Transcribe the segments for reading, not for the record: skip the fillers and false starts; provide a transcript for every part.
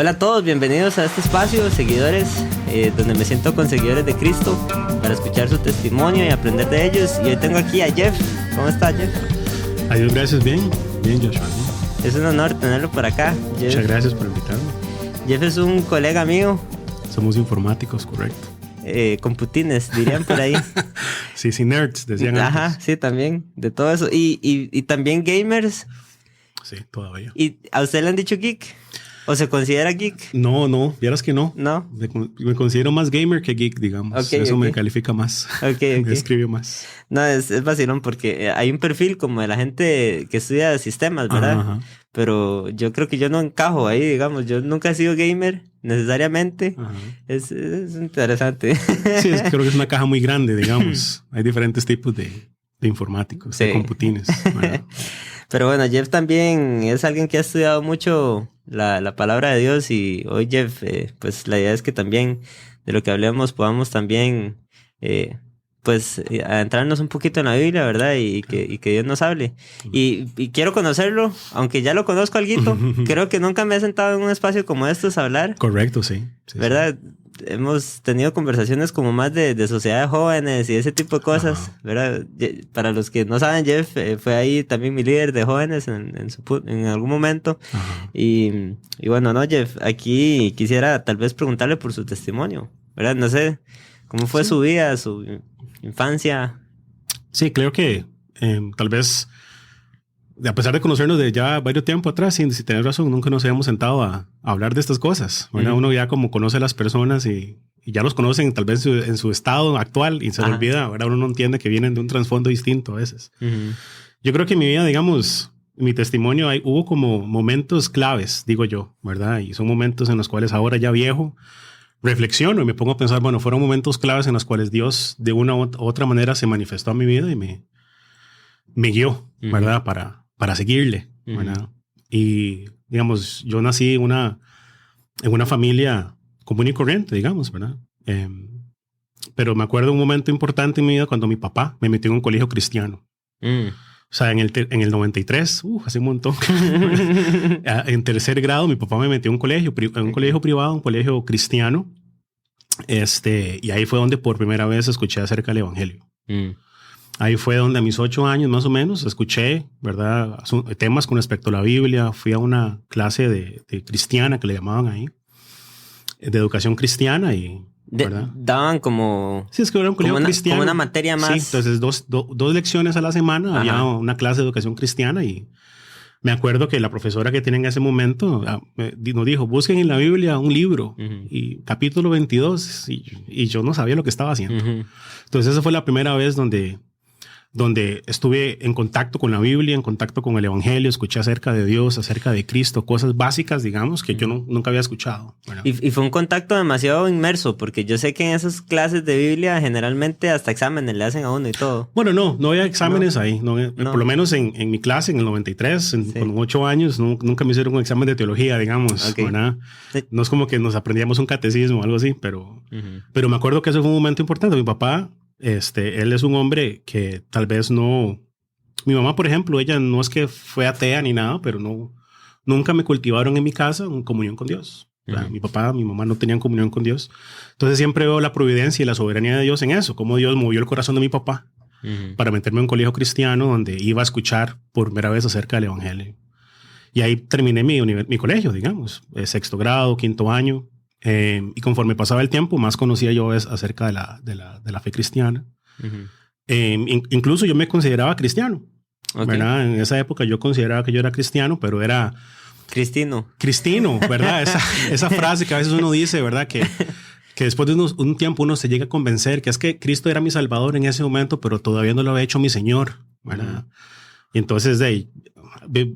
Hola a todos, bienvenidos a este espacio, seguidores, donde me siento con seguidores de Cristo para escuchar su testimonio y aprender de ellos. Y hoy tengo aquí a Jeff. ¿Cómo está, Jeff? Adiós, gracias, bien, Joshua. Es un honor tenerlo por acá, Jeff. Muchas gracias por invitarme. Jeff es un colega mío. Somos informáticos, correcto. Computines, dirían por ahí. Sí, nerds, decían antes. Ajá, sí, también, de todo eso. Y también gamers. Sí, todavía. ¿Y a usted le han dicho geek? ¿O se considera geek? No, vieras que no. No. Me considero más gamer que geek, digamos. Okay, Eso okay. me califica más. Okay. Me escribe más. No, es vacilón porque hay un perfil como de la gente que estudia sistemas, ¿verdad? Ajá. Pero yo creo que yo no encajo ahí, digamos. Yo nunca he sido gamer, necesariamente. Ajá. Es interesante. Sí, creo que es una caja muy grande, digamos. Hay diferentes tipos de informáticos, Sí. de computines. Bueno. Pero bueno, Jeff también es alguien que ha estudiado mucho la palabra de Dios. Y hoy, Jeff, pues la idea es que también de lo que hablemos podamos también adentrarnos un poquito en la Biblia, ¿verdad? Y que Dios nos hable. Y quiero conocerlo, aunque ya lo conozco alguito. Creo que nunca me he sentado en un espacio como estos a hablar. Correcto, sí. ¿Verdad? Sí. Hemos tenido conversaciones como más de sociedad de jóvenes y ese tipo de cosas. Ajá. ¿Verdad? Para los que no saben, Jeff fue ahí también mi líder de jóvenes en algún momento. Y bueno, no, Jeff, aquí quisiera tal vez preguntarle por su testimonio, ¿verdad? No sé, ¿cómo fue su vida, su infancia? Sí, creo que tal vez, a pesar de conocernos de ya varios tiempo atrás, si tener razón, nunca nos habíamos sentado a hablar de estas cosas. ¿Verdad? Uno ya como conoce a las personas y ya los conocen tal vez en su estado actual y se les olvida. Ahora uno no entiende que vienen de un trasfondo distinto a veces. Yo creo que en mi vida, digamos, en mi testimonio hubo como momentos claves, digo yo, ¿verdad? Y son momentos en los cuales ahora ya viejo, reflexiono y me pongo a pensar, bueno, fueron momentos claves en los cuales Dios de una u otra manera se manifestó a mi vida y me guió, ¿verdad? Para seguirle, ¿verdad? Y, digamos, yo nací en una familia común y corriente, digamos, ¿verdad? Pero me acuerdo de un momento importante en mi vida cuando mi papá me metió en un colegio cristiano. O sea, en el 93, hace un montón. En tercer grado, mi papá me metió en un colegio privado, un colegio cristiano. Y ahí fue donde por primera vez escuché acerca del evangelio. Ahí fue donde a mis 8 años más o menos escuché, ¿verdad? Temas con respecto a la Biblia. Fui a una clase de cristiana que le llamaban ahí, de educación cristiana y... daban como... Sí, es que era un colegio cristiano. Como una materia más. Sí, entonces dos lecciones a la semana. Ajá. Había una clase de educación cristiana y me acuerdo que la profesora que tenía en ese momento nos dijo, busquen en la Biblia un libro y capítulo 22 y yo no sabía lo que estaba haciendo. Entonces esa fue la primera vez donde estuve en contacto con la Biblia, en contacto con el evangelio, escuché acerca de Dios, acerca de Cristo, cosas básicas, digamos, que yo nunca había escuchado. Y fue un contacto demasiado inmerso, porque yo sé que en esas clases de Biblia generalmente hasta exámenes le hacen a uno y todo. Bueno, no había exámenes ahí. No. Por lo menos en mi clase, en el 93, con 8 años, nunca me hicieron un examen de teología, digamos. Okay. ¿Verdad? Sí. No es como que nos aprendíamos un catecismo o algo así, pero me acuerdo que eso fue un momento importante. Mi papá... él es un hombre que tal vez no... Mi mamá, por ejemplo, ella no es que fue atea ni nada, pero nunca me cultivaron en mi casa en comunión con Dios. Mi papá, mi mamá no tenían comunión con Dios. Entonces siempre veo la providencia y la soberanía de Dios en eso, cómo Dios movió el corazón de mi papá para meterme en un colegio cristiano donde iba a escuchar por primera vez acerca del evangelio. Y ahí terminé mi colegio, digamos, sexto grado, quinto año. Y conforme pasaba el tiempo, más conocía yo acerca de la fe cristiana. Incluso yo me consideraba cristiano. Okay. ¿Verdad? En esa época yo consideraba que yo era cristiano, pero era... Cristino, ¿verdad? Esa frase que a veces uno dice, ¿verdad? Que después de un tiempo uno se llega a convencer que es que Cristo era mi salvador en ese momento, pero todavía no lo había hecho mi Señor, ¿verdad? Y entonces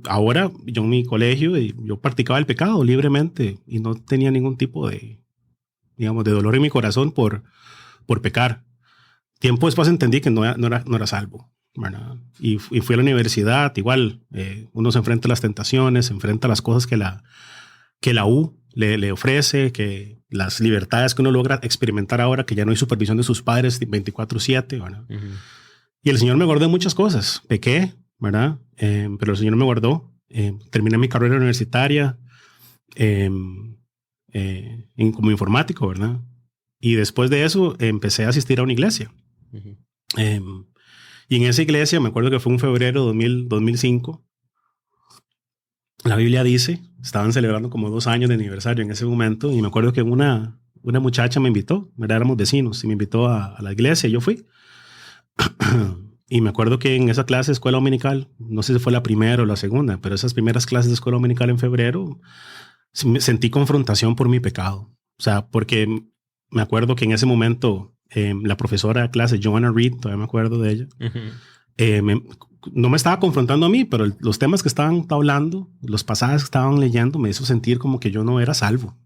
ahora yo en mi colegio yo practicaba el pecado libremente y no tenía ningún tipo de dolor en mi corazón por pecar. Tiempo después entendí que no era salvo, ¿verdad? Y fui a la universidad, igual uno se enfrenta a las tentaciones, se enfrenta a las cosas que la U le ofrece, que las libertades que uno logra experimentar ahora que ya no hay supervisión de sus padres 24/7, ¿verdad? Y el Señor me guardó muchas cosas. Pequé, ¿verdad? Pero el Señor me guardó. Terminé mi carrera universitaria. como informático, ¿verdad? Y después de eso empecé a asistir a una iglesia. Uh-huh. Y en esa iglesia, me acuerdo que fue en febrero de 2005, la Biblia dice, estaban celebrando como 2 años de aniversario en ese momento, y me acuerdo que una muchacha me invitó, ¿verdad? Éramos vecinos, y me invitó a la iglesia, y yo fui. Y me acuerdo que en esa clase de escuela dominical, no sé si fue la primera o la segunda, pero esas primeras clases de escuela dominical en febrero, sentí confrontación por mi pecado. O sea, porque me acuerdo que en ese momento la profesora de clase, Joanna Reed, todavía me acuerdo de ella, no me estaba confrontando a mí, pero los temas que estaban hablando, los pasajes que estaban leyendo, me hizo sentir como que yo no era salvo.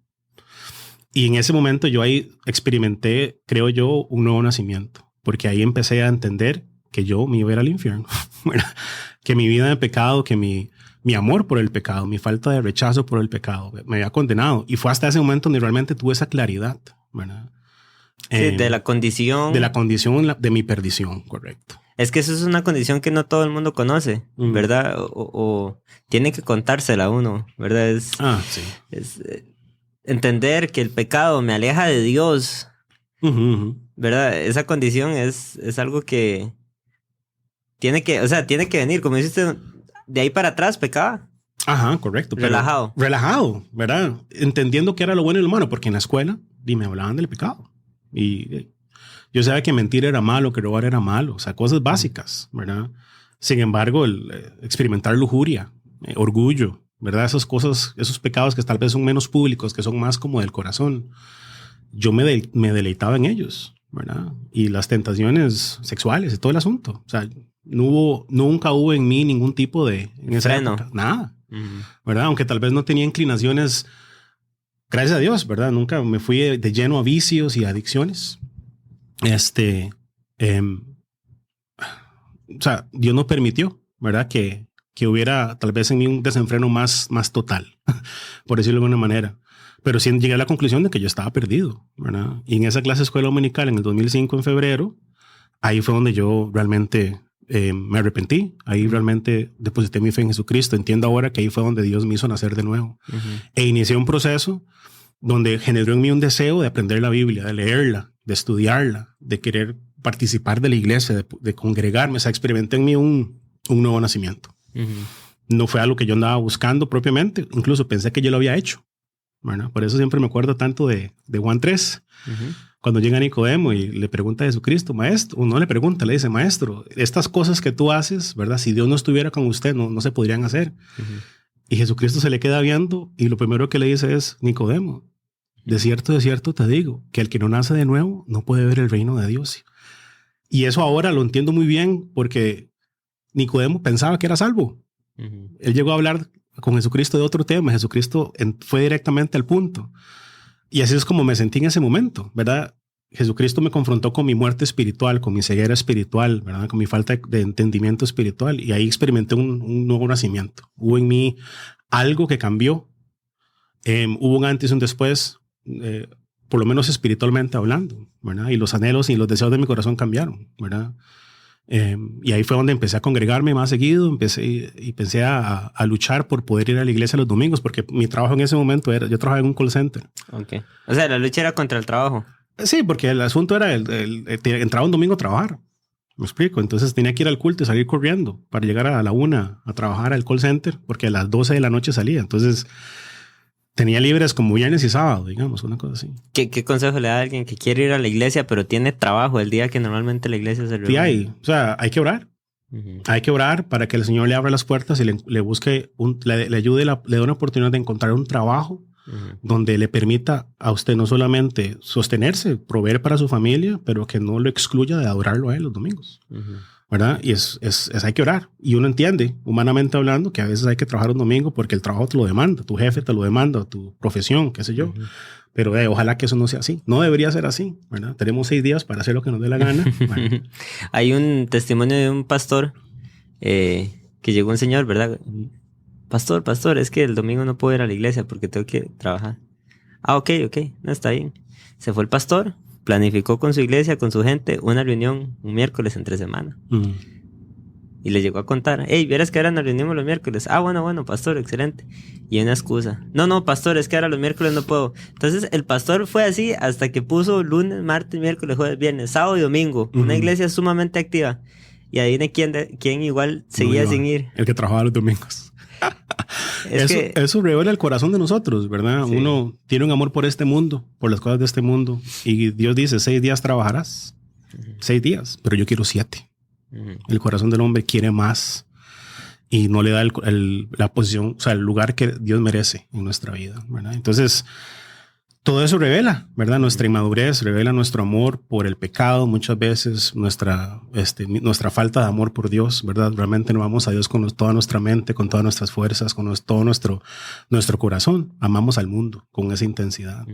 Y en ese momento yo ahí experimenté, creo yo, un nuevo nacimiento, porque ahí empecé a entender que yo me iba a ir al infierno, que mi vida de pecado, que mi amor por el pecado, mi falta de rechazo por el pecado me había condenado. Y fue hasta ese momento donde realmente tuve esa claridad, ¿verdad? Sí, de la condición. De la condición de mi perdición, correcto. Es que eso es una condición que no todo el mundo conoce, ¿verdad? O tiene que contársela a uno, ¿verdad? Sí. Es entender que el pecado me aleja de Dios, ¿verdad? Esa condición es algo que tiene que venir, como dijiste, de ahí para atrás pecaba. Ajá, correcto. Relajado. Relajado, ¿verdad? Entendiendo que era lo bueno y lo malo, porque en la escuela me hablaban del pecado. Y yo sabía que mentir era malo, que robar era malo, o sea, cosas básicas, ¿verdad? Sin embargo, experimentar lujuria, orgullo, ¿verdad? Esas cosas, esos pecados que tal vez son menos públicos, que son más como del corazón, yo me deleitaba en ellos, ¿verdad? Y las tentaciones sexuales y todo el asunto, o sea, nunca hubo en mí ningún tipo de freno. Nada, ¿verdad? Aunque tal vez no tenía inclinaciones, gracias a Dios, ¿verdad? Nunca me fui de lleno a vicios y adicciones. O sea, Dios no permitió, ¿verdad? Que hubiera tal vez en mí un desenfreno más total, por decirlo de alguna manera. Pero sí llegué a la conclusión de que yo estaba perdido, ¿verdad? Y en esa clase de escuela dominical en el 2005, en febrero, ahí fue donde yo realmente me arrepentí. Ahí realmente deposité mi fe en Jesucristo. Entiendo ahora que ahí fue donde Dios me hizo nacer de nuevo. E inicié un proceso donde generó en mí un deseo de aprender la Biblia, de leerla, de estudiarla, de querer participar de la iglesia, de congregarme. O sea, experimenté en mí un nuevo nacimiento. No fue algo que yo andaba buscando propiamente. Incluso pensé que yo lo había hecho. Bueno, por eso siempre me acuerdo tanto de Juan 3. Cuando llega Nicodemo y le pregunta a Jesucristo, maestro, o no le pregunta, le dice, maestro, estas cosas que tú haces, ¿verdad? Si Dios no estuviera con usted, no se podrían hacer. Y Jesucristo se le queda viendo y lo primero que le dice es, Nicodemo, de cierto te digo, que el que no nace de nuevo no puede ver el reino de Dios. Y eso ahora lo entiendo muy bien porque Nicodemo pensaba que era salvo. Él llegó a hablar con Jesucristo de otro tema. Jesucristo fue directamente al punto. Y así es como me sentí en ese momento, ¿verdad? Jesucristo me confrontó con mi muerte espiritual, con mi ceguera espiritual, ¿verdad? Con mi falta de entendimiento espiritual. Y ahí experimenté un nuevo nacimiento. Hubo en mí algo que cambió. Hubo un antes y un después, por lo menos espiritualmente hablando, ¿verdad? Y los anhelos y los deseos de mi corazón cambiaron, ¿verdad? Y ahí fue donde empecé a congregarme más seguido, empecé a luchar por poder ir a la iglesia los domingos, porque mi trabajo en ese momento yo trabajaba en un call center. Okay. O sea, la lucha era contra el trabajo. Sí, porque el asunto era entraba un domingo a trabajar, me explico, entonces tenía que ir al culto y salir corriendo para llegar a la 1 a trabajar al call center, porque a las 12 de la noche salía, entonces tenía libres como viernes y sábado, digamos, una cosa así. ¿Qué consejo le da a alguien que quiere ir a la iglesia pero tiene trabajo el día que normalmente la iglesia se reúne? O sea, hay que orar. Hay que orar para que el Señor le abra las puertas y le busque, le ayude, le dé una oportunidad de encontrar un trabajo donde le permita a usted no solamente sostenerse, proveer para su familia, pero que no lo excluya de adorarlo a él los domingos. ¿Verdad? Y hay que orar. Y uno entiende, humanamente hablando, que a veces hay que trabajar un domingo porque el trabajo te lo demanda, tu jefe te lo demanda, tu profesión, qué sé yo. Pero ojalá que eso no sea así. No debería ser así, ¿verdad? Tenemos 6 días para hacer lo que nos dé la gana. Bueno. Hay un testimonio de un pastor que llegó un señor, ¿verdad? Pastor, es que el domingo no puedo ir a la iglesia porque tengo que trabajar. Ok, no, está bien. Se fue el pastor, planificó con su iglesia, con su gente, una reunión un miércoles entre semana. Y le llegó a contar, hey, ¿vieras que ahora nos reunimos los miércoles? Ah, bueno, pastor, excelente. Y una excusa. No, pastor, es que ahora los miércoles no puedo. Entonces, el pastor fue así hasta que puso lunes, martes, miércoles, jueves, viernes, sábado y domingo. Una iglesia sumamente activa. Y adivine quién igual seguía sin ir. El que trabajaba los domingos. Eso revela el corazón de nosotros, ¿verdad? Sí. Uno tiene un amor por este mundo, por las cosas de este mundo. Y Dios dice, 6 días trabajarás. 6 días, pero yo quiero 7. El corazón del hombre quiere más y no le da la posición, o sea, el lugar que Dios merece en nuestra vida, ¿verdad? Entonces, todo eso revela, ¿verdad? Nuestra inmadurez, revela nuestro amor por el pecado, muchas veces nuestra falta de amor por Dios, ¿verdad? Realmente no amamos a Dios con toda nuestra mente, con todas nuestras fuerzas, con todo nuestro corazón. Amamos al mundo con esa intensidad.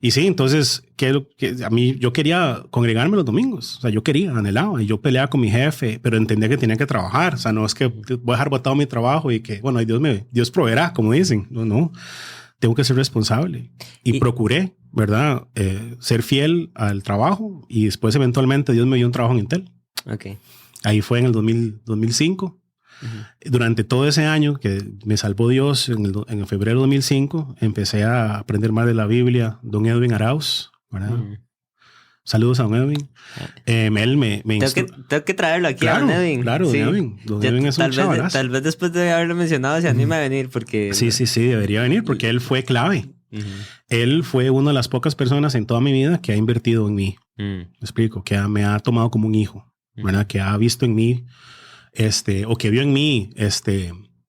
Y sí, entonces, a mí, yo quería congregarme los domingos. O sea, yo anhelaba, y yo peleaba con mi jefe, pero entendía que tenía que trabajar. O sea, no es que voy a dejar botado mi trabajo y que, bueno, Dios proveerá, como dicen. No. Tengo que ser responsable. Y procuré, ¿verdad? Ser fiel al trabajo. Y después, eventualmente, Dios me dio un trabajo en Intel. Okay. Ahí fue en el 2005. Durante todo ese año que me salvó Dios, en febrero de 2005, empecé a aprender más de la Biblia. Don Edwin Arauz, ¿verdad? Saludos a Don Edwin. Él me tengo que traerlo aquí, a Don Edwin. Claro, sí. Don Edwin es un chavalazo. Tal vez después de haberlo mencionado se anima a venir porque... Sí, debería venir porque él fue clave. Él fue una de las pocas personas en toda mi vida que ha invertido en mí. Me explico, que me ha tomado como un hijo, ¿verdad? Que ha visto en mí, o que vio en mí,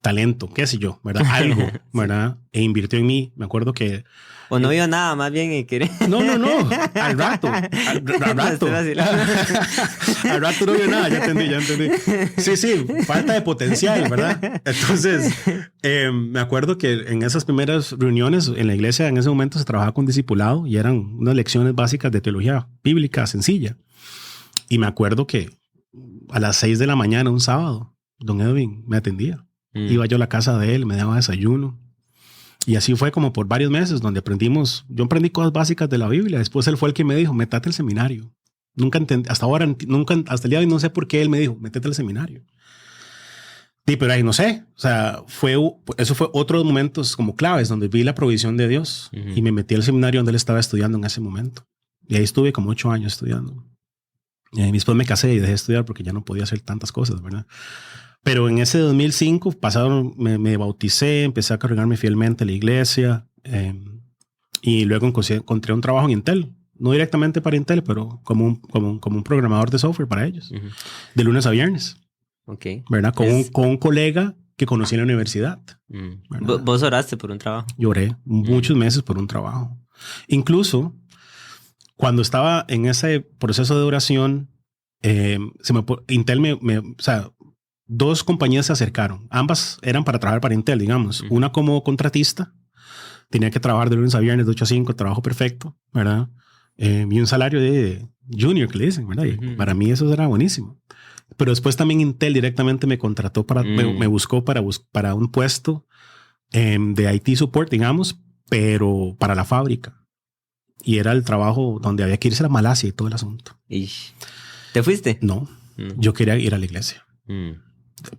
talento, qué sé yo, ¿verdad? Algo, ¿verdad? E invirtió en mí. Me acuerdo que... O no vio nada, más bien y quería... No. Al rato. Al rato no vio nada. Ya entendí. Sí. Falta de potencial, ¿verdad? Entonces, me acuerdo que en esas primeras reuniones en la iglesia, en ese momento se trabajaba con discipulado y eran unas lecciones básicas de teología bíblica sencilla. Y me acuerdo que a las 6 de la mañana, un sábado, Don Edwin me atendía. Iba yo a la casa de él, me daba desayuno. Y así fue como por varios meses donde yo aprendí cosas básicas de la Biblia. Después él fue el que me dijo, métate al seminario. Nunca entendí, hasta el día de hoy no sé por qué él me dijo, métete al seminario. Sí, pero ahí no sé. O sea, eso fue otros momentos como claves donde vi la provisión de Dios y me metí al seminario donde él estaba estudiando en ese momento. Y ahí estuve como 8 años estudiando. Y después me casé y dejé de estudiar porque ya no podía hacer tantas cosas, ¿verdad? Pero en ese 2005 me bauticé, empecé a cargarme fielmente a la iglesia y luego encontré un trabajo en Intel. No directamente para Intel, pero como un programador de software para ellos. De lunes a viernes. Okay. ¿Verdad? Con un colega que conocí en la universidad. ¿Vos oraste por un trabajo? Lloré muchos meses por un trabajo. Incluso cuando estaba en ese proceso de oración, Intel o sea, 2 compañías se acercaron. Ambas eran para trabajar para Intel, digamos. Una como contratista. Tenía que trabajar de lunes a viernes, de 8 a 5, trabajo perfecto, ¿verdad? Y un salario de junior, que le dicen, ¿verdad? Y para mí eso era buenísimo. Pero después también Intel directamente me contrató me buscó para un puesto de IT support, digamos, pero para la fábrica. Y era el trabajo donde había que irse a Malasia y todo el asunto. ¿Te fuiste? No, yo quería ir a la iglesia.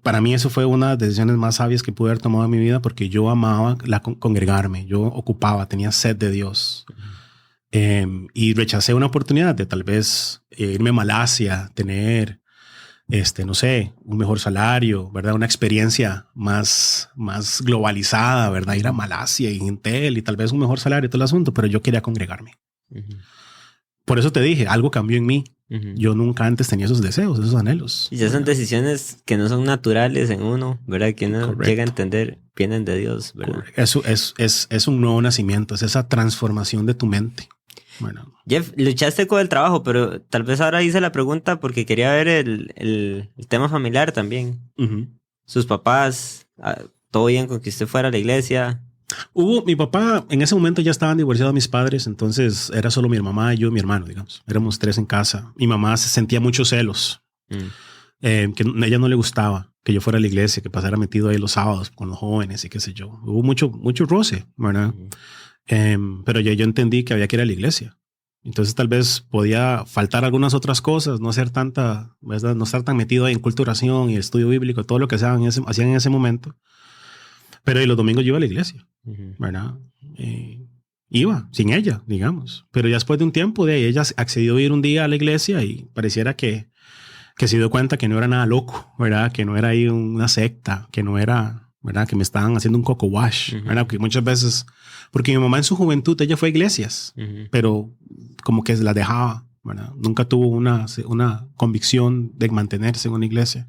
Para mí eso fue una de las decisiones más sabias que pude haber tomado en mi vida porque yo amaba congregarme, yo tenía sed de Dios. Y rechacé una oportunidad de tal vez irme a Malasia, tener, no sé, un mejor salario, ¿verdad? Una experiencia más globalizada, ¿verdad? Ir a Malasia y Intel y tal vez un mejor salario y todo el asunto, pero yo quería congregarme. Por eso te dije, algo cambió en mí. Yo nunca antes tenía esos deseos, esos anhelos. Y ya son decisiones que no son naturales en uno, ¿verdad? Que uno llega a entender, vienen de Dios, ¿verdad? Eso es un nuevo nacimiento, es esa transformación de tu mente. Bueno. Jeff, luchaste con el trabajo, pero tal vez ahora hice la pregunta porque quería ver el tema familiar también. Sus papás, todo bien con que usted fuera a la iglesia. Mi papá, en ese momento ya estaban divorciados mis padres, entonces era solo mi mamá, yo y mi hermano, digamos. Éramos 3 en casa. Mi mamá se sentía muchos celos, que a ella no le gustaba que yo fuera a la iglesia, que pasara metido ahí los sábados con los jóvenes y qué sé yo. Hubo mucho roce, ¿verdad? Pero yo entendí que había que ir a la iglesia. Entonces tal vez podía faltar algunas otras cosas, no hacer tanta, ¿verdad? No estar tan metido en culturación y estudio bíblico, todo lo que hacían en ese momento. Pero y los domingos yo iba a la iglesia, ¿verdad? Iba sin ella, digamos. Pero ya después de un tiempo, ella accedió a ir un día a la iglesia y pareciera que se dio cuenta que no era nada loco, ¿verdad? Que no era ahí una secta, que no era, ¿verdad? Que me estaban haciendo un coco wash, ¿verdad? Porque muchas veces, porque mi mamá en su juventud, ella fue a iglesias, pero como que las dejaba, ¿verdad? Nunca tuvo una convicción de mantenerse en una iglesia.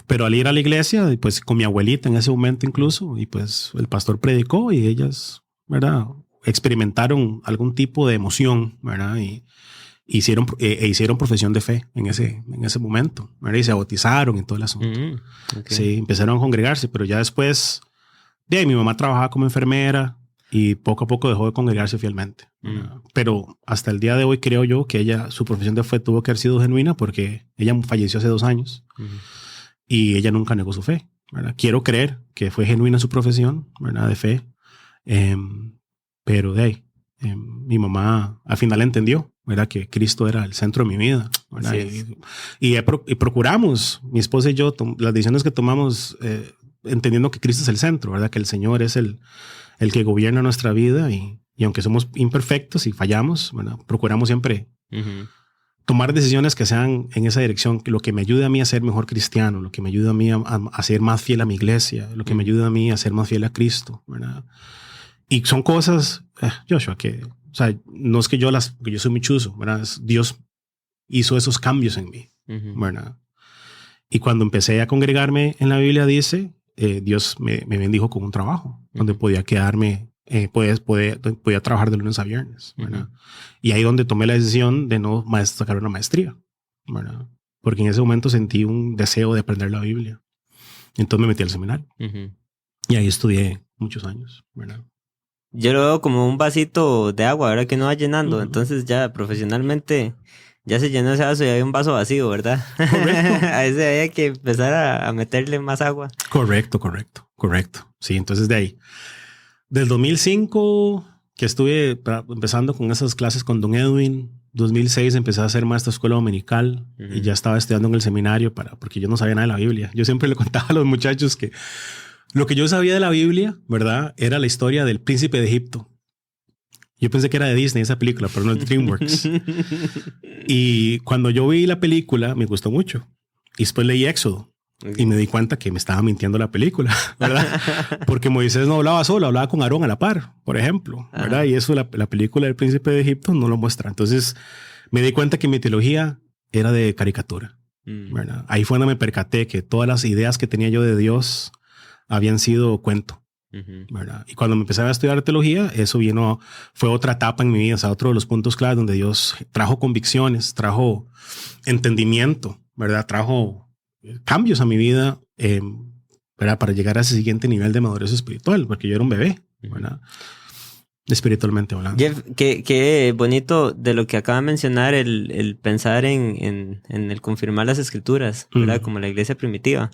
Pero al ir a la iglesia, pues con mi abuelita en ese momento incluso, y pues el pastor predicó y ellas, ¿verdad? Experimentaron algún tipo de emoción, ¿verdad? Y hicieron profesión de fe en ese momento, ¿verdad? Y se bautizaron en todo el asunto. Okay. Sí, empezaron a congregarse, pero ya después, mi mamá trabajaba como enfermera y poco a poco dejó de congregarse fielmente. Pero hasta el día de hoy creo yo que su profesión de fe tuvo que haber sido genuina porque ella falleció hace 2 años y ella nunca negó su fe, ¿verdad? Quiero creer que fue genuina su profesión, ¿verdad? De fe. Pero mi mamá al final entendió, ¿verdad? Que Cristo era el centro de mi vida, ¿verdad? Y procuramos, mi esposa y yo, las decisiones que tomamos entendiendo que Cristo es el centro, ¿verdad? Que el Señor es el que gobierna nuestra vida y aunque somos imperfectos y fallamos, ¿verdad? Procuramos siempre tomar decisiones que sean en esa dirección, lo que me ayude a mí a ser mejor cristiano, lo que me ayude a mí a ser más fiel a mi iglesia, lo que me ayude a mí a ser más fiel a Cristo, ¿verdad? Y son cosas, Joshua, que, o sea, no es que yo soy muy chuzo, ¿verdad? Dios hizo esos cambios en mí, ¿verdad? Y cuando empecé a congregarme en la Biblia dice, Dios me bendijo con un trabajo donde podía quedarme, podía trabajar de lunes a viernes, ¿verdad? Y ahí donde tomé la decisión de no sacar una maestría, ¿verdad? Porque en ese momento sentí un deseo de aprender la Biblia. Entonces me metí al seminario y ahí estudié muchos años, ¿verdad? Yo lo veo como un vasito de agua, ¿verdad? Que no va llenando. Entonces ya profesionalmente ya se llenó ese vaso y había un vaso vacío, ¿verdad? Correcto. A ese había que empezar a meterle más agua. Correcto. Sí, entonces de ahí. Del 2005 que estuve empezando con esas clases con Don Edwin, 2006 empecé a hacer maestro de escuela dominical y ya estaba estudiando en el seminario porque yo no sabía nada de la Biblia. Yo siempre le contaba a los muchachos que lo que yo sabía de la Biblia, ¿verdad? Era la historia del príncipe de Egipto. Yo pensé que era de Disney esa película, pero no es de DreamWorks. Y cuando yo vi la película, me gustó mucho. Y después leí Éxodo. Y me di cuenta que me estaba mintiendo la película, ¿verdad? Porque Moisés no hablaba solo, hablaba con Aarón a la par, por ejemplo, ¿verdad? Y eso la película del príncipe de Egipto no lo muestra. Entonces me di cuenta que mi teología era de caricatura, ¿verdad? Ahí fue donde me percaté que todas las ideas que tenía yo de Dios habían sido cuento, ¿verdad? Y cuando me empecé a estudiar teología, eso fue otra etapa en mi vida, o sea, otro de los puntos claves donde Dios trajo convicciones, trajo entendimiento, ¿verdad? Trajo cambios a mi vida, ¿verdad? Para llegar a ese siguiente nivel de madurez espiritual, porque yo era un bebé, ¿verdad? Espiritualmente hablando. Jeff, qué bonito de lo que acaba de mencionar, el pensar en el confirmar las escrituras, ¿verdad? Como la iglesia primitiva.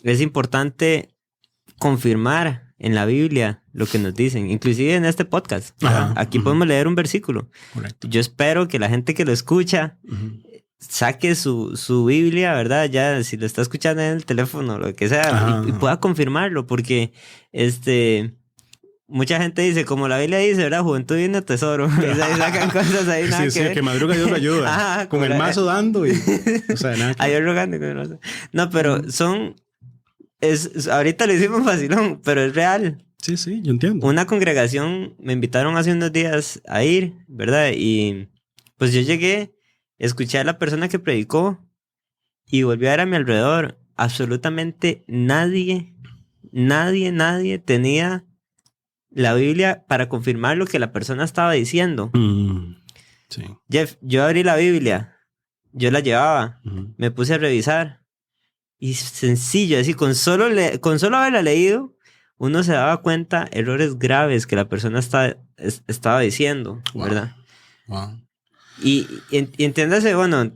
Es importante confirmar en la Biblia lo que nos dicen, inclusive en este podcast. Aquí podemos leer un versículo. Correcto. Yo espero que la gente que lo escucha saque su Biblia, ¿verdad? Ya si lo está escuchando en el teléfono, lo que sea, y pueda confirmarlo, porque mucha gente dice, como la Biblia dice, ¿verdad? Juventud y un tesoro. Y sacan cosas ahí, nada sí, que madruga Dios lo ayuda. Con el mazo dando y... O sea, nada que... Ayer rogando con el mazo. No, pero ahorita lo hicimos facilón, pero es real. Sí, yo entiendo. Una congregación me invitaron hace unos días a ir, ¿verdad? Y pues yo llegué, escuché a la persona que predicó y volví a ver a mi alrededor. Absolutamente nadie tenía la Biblia para confirmar lo que la persona estaba diciendo. Sí. Jeff, yo abrí la Biblia, yo la llevaba, me puse a revisar y sencillo, así con solo haberla leído, uno se daba cuenta errores graves que la persona estaba diciendo, ¿verdad? Wow. Y entiéndase, bueno,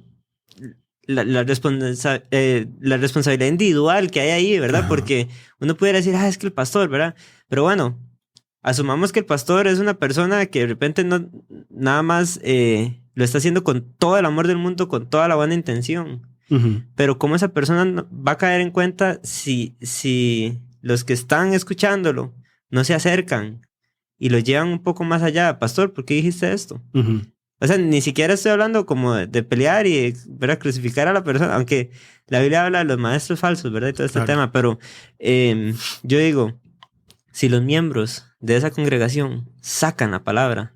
la responsabilidad individual que hay ahí, ¿verdad? Porque uno pudiera decir, es que el pastor, ¿verdad? Pero bueno, asumamos que el pastor es una persona que de repente no nada más lo está haciendo con todo el amor del mundo, con toda la buena intención. Pero cómo esa persona va a caer en cuenta si los que están escuchándolo no se acercan y lo llevan un poco más allá. Pastor, ¿por qué dijiste esto? O sea, ni siquiera estoy hablando como de pelear y, ¿verdad?, crucificar a la persona, aunque la Biblia habla de los maestros falsos, ¿verdad?, y todo este tema. Pero yo digo, si los miembros de esa congregación sacan la palabra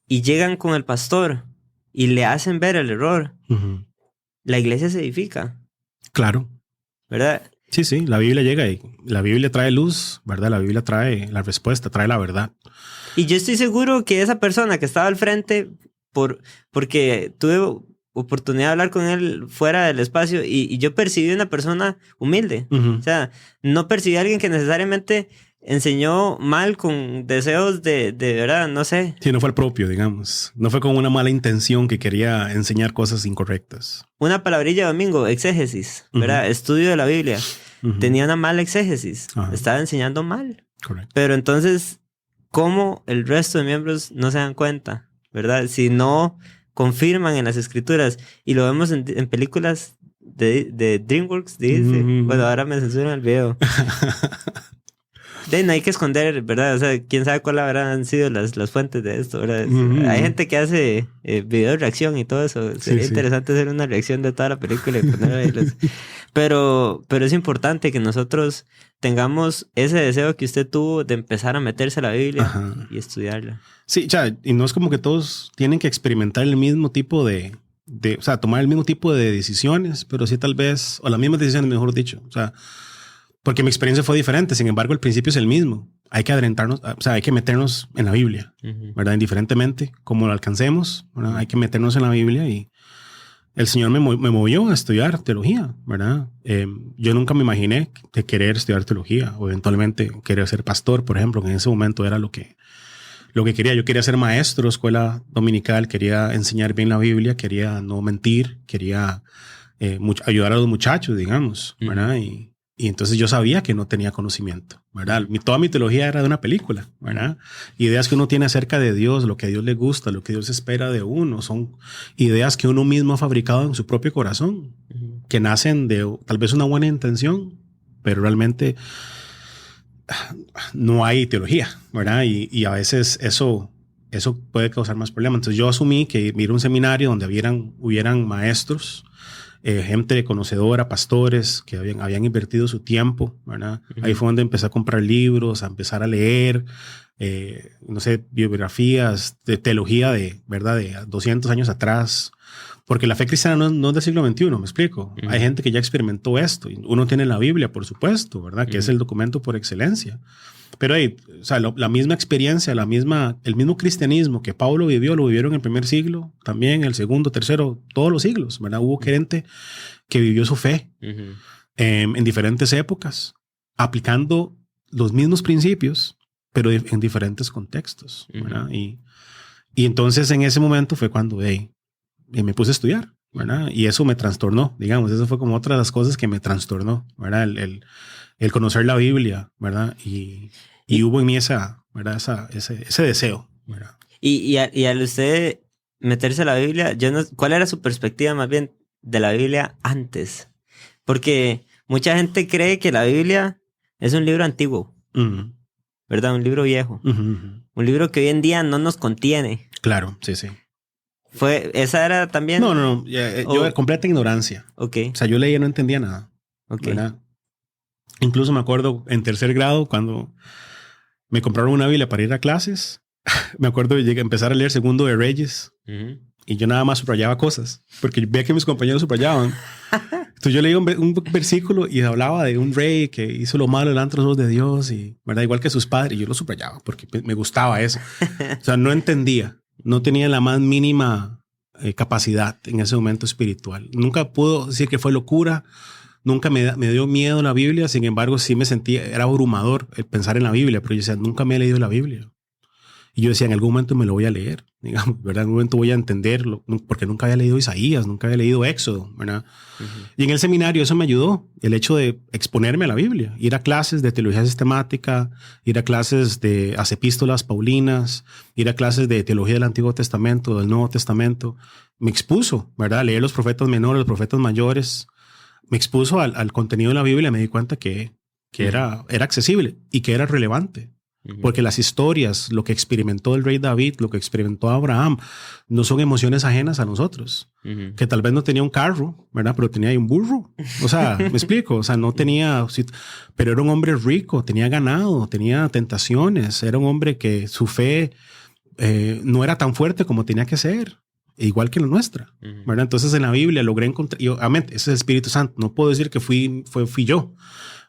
y llegan con el pastor y le hacen ver el error, la iglesia se edifica. Claro. ¿Verdad? Sí, la Biblia llega y la Biblia trae luz, ¿verdad? La Biblia trae la respuesta, trae la verdad. Y yo estoy seguro que esa persona que estaba al frente, porque tuve oportunidad de hablar con él fuera del espacio y yo percibí una persona humilde. O sea, no percibí a alguien que necesariamente enseñó mal con deseos de verdad, no sé. Sí, no fue el propio, digamos. No fue con una mala intención que quería enseñar cosas incorrectas. Una palabrilla domingo, exégesis, ¿verdad? Estudio de la Biblia. Tenía una mala exégesis. Estaba enseñando mal. Correcto. Pero entonces, ¿cómo el resto de miembros no se dan cuenta? ¿Verdad? Si no confirman en las escrituras y lo vemos en películas de DreamWorks, dice. Bueno, ahora me censuran el video. No hay que esconder, ¿verdad? O sea, quién sabe cuáles habrán sido las fuentes de esto, ¿verdad? Hay gente que hace video de reacción y todo eso. Sería interesante hacer una reacción de toda la película y poner ahí pero es importante que nosotros tengamos ese deseo que usted tuvo de empezar a meterse a la Biblia y estudiarla. Sí, y no es como que todos tienen que experimentar el mismo tipo de, o sea, tomar el mismo tipo de decisiones, pero sí tal vez, o las mismas decisiones, mejor dicho. O sea, porque mi experiencia fue diferente. Sin embargo, el principio es el mismo. Hay que adentrarnos, o sea, hay que meternos en la Biblia, ¿verdad? Indiferentemente cómo lo alcancemos, ¿verdad? Hay que meternos en la Biblia y el Señor me movió a estudiar teología, ¿verdad? Yo nunca me imaginé de querer estudiar teología o eventualmente querer ser pastor, por ejemplo, que en ese momento era lo que quería. Yo quería ser maestro, escuela dominical, quería enseñar bien la Biblia, quería no mentir, quería ayudar a los muchachos, digamos, ¿verdad? Y entonces yo sabía que no tenía conocimiento, ¿verdad? Toda mi teología era de una película, ¿verdad? Ideas que uno tiene acerca de Dios, lo que a Dios le gusta, lo que Dios espera de uno, son ideas que uno mismo ha fabricado en su propio corazón, que nacen de tal vez una buena intención, pero realmente no hay teología, ¿verdad? Y a veces eso puede causar más problemas. Entonces yo asumí que ir a un seminario donde hubieran maestros, gente conocedora, pastores que habían invertido su tiempo, ¿verdad? Ahí fue donde empecé a comprar libros, a empezar a leer, no sé, biografías de teología ¿verdad? De 200 años atrás. Porque la fe cristiana no es del siglo XXI, ¿me explico? Hay gente que ya experimentó esto. Uno tiene la Biblia, por supuesto, ¿verdad? Que es el documento por excelencia. Pero o sea, la misma experiencia, el mismo cristianismo que Pablo vivió, lo vivieron en el primer siglo, también el segundo, tercero, todos los siglos, ¿verdad? Hubo gente que vivió su fe en diferentes épocas, aplicando los mismos principios, pero en diferentes contextos, ¿verdad? Y entonces en ese momento fue cuando me puse a estudiar, ¿verdad? Y eso me trastornó, digamos. Eso fue como otra de las cosas que me trastornó, ¿verdad? El conocer la Biblia, ¿verdad? Y hubo en mí ese deseo, ¿verdad? Y al usted meterse a la Biblia, ¿cuál era su perspectiva más bien de la Biblia antes? Porque mucha gente cree que la Biblia es un libro antiguo, ¿verdad? Un libro viejo. Un libro que hoy en día no nos contiene. Claro, sí. ¿Esa era también? No. Yo completa ignorancia. Ok. O sea, yo leía y no entendía nada. Ok. ¿Verdad? Incluso me acuerdo en tercer grado cuando me compraron una Biblia para ir a clases. Me acuerdo de empezar a leer Segundo de Reyes y yo nada más subrayaba cosas porque veía que mis compañeros subrayaban. Entonces yo leía un versículo y hablaba de un rey que hizo lo malo delante de los ojos de Dios y, ¿verdad? Igual que sus padres. Y yo lo subrayaba porque me gustaba eso. O sea, no entendía. No tenía la más mínima capacidad en ese momento espiritual. Nunca puedo decir que fue locura. Nunca me dio miedo la Biblia. Sin embargo, sí me sentía, era abrumador el pensar en la Biblia. Pero yo decía, nunca me he leído la Biblia. Y yo decía, en algún momento me lo voy a leer, digamos, ¿verdad? En algún momento voy a entenderlo, porque nunca había leído Isaías, nunca había leído Éxodo, ¿verdad? Y en el seminario eso me ayudó, el hecho de exponerme a la Biblia, ir a clases de teología sistemática, ir a clases de las epístolas paulinas, ir a clases de teología del Antiguo Testamento, del Nuevo Testamento. Me expuso, ¿verdad? Leer los profetas menores, los profetas mayores. Me expuso al contenido de la Biblia. Me di cuenta que era accesible y que era relevante. Porque las historias, lo que experimentó el rey David, lo que experimentó Abraham, no son emociones ajenas a nosotros. Que tal vez no tenía un carro, ¿verdad? Pero tenía ahí un burro. O sea, me explico. O sea, no tenía... Pero era un hombre rico, tenía ganado, tenía tentaciones. Era un hombre que su fe no era tan fuerte como tenía que ser. Igual que la nuestra, ¿verdad? Entonces en la Biblia logré encontrar... Y obviamente, ese es el Espíritu Santo. No puedo decir que fui yo.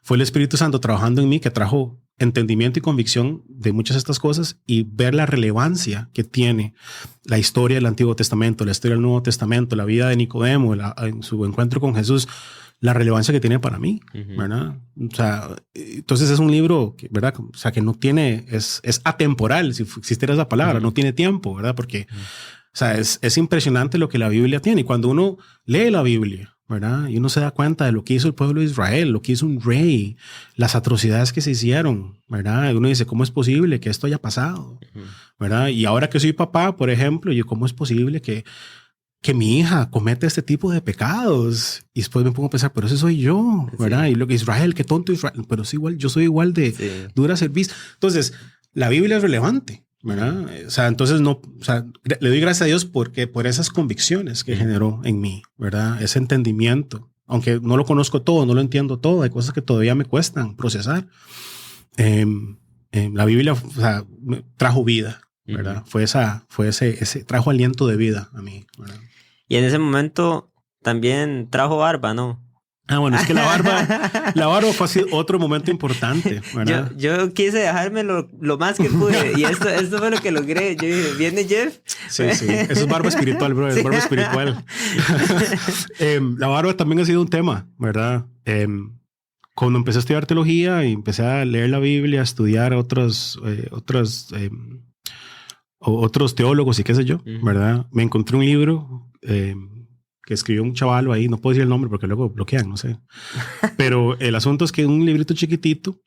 Fue el Espíritu Santo trabajando en mí que trajo entendimiento y convicción de muchas de estas cosas y ver la relevancia que tiene la historia del Antiguo Testamento, la historia del Nuevo Testamento, la vida de Nicodemo, en su encuentro con Jesús, la relevancia que tiene para mí, ¿verdad? O sea, entonces es un libro que, ¿verdad? O sea, que no tiene, es atemporal, si existiera esa palabra, no tiene tiempo, ¿verdad? Porque, o sea, es impresionante lo que la Biblia tiene. Y cuando uno lee la Biblia, ¿verdad? Y uno se da cuenta de lo que hizo el pueblo de Israel, lo que hizo un rey, las atrocidades que se hicieron, ¿verdad? Y uno dice, ¿cómo es posible que esto haya pasado? ¿Verdad? Y ahora que soy papá, por ejemplo, yo, ¿cómo es posible que mi hija comete este tipo de pecados? Y después me pongo a pensar, pero ese soy yo, ¿verdad? Sí. Y lo que Israel, qué tonto Israel, pero es igual, yo soy igual de dura servicio. Entonces, la Biblia es relevante, ¿verdad? O sea, entonces no, o sea, le doy gracias a Dios porque por esas convicciones que generó en mí, ¿verdad? Ese entendimiento, aunque no lo conozco todo, no lo entiendo todo, hay cosas que todavía me cuestan procesar. La Biblia, o sea, trajo vida, ¿verdad? Fue ese trajo aliento de vida a mí, ¿verdad? Y en ese momento también trajo barba, ¿no? Ah, bueno, es que la barba fue así otro momento importante, ¿verdad? Yo quise dejarme lo más que pude y esto fue lo que logré. Yo dije, ¿viene Jeff? Sí. Eso es barba espiritual, bro. Es barba espiritual. La barba también ha sido un tema, ¿verdad? Cuando empecé a estudiar teología y empecé a leer la Biblia, a estudiar otros teólogos y qué sé yo, ¿verdad? Me encontré un libro que escribió un chavalo ahí, no puedo decir el nombre porque luego bloquean, no sé. Pero el asunto es que un librito chiquitito,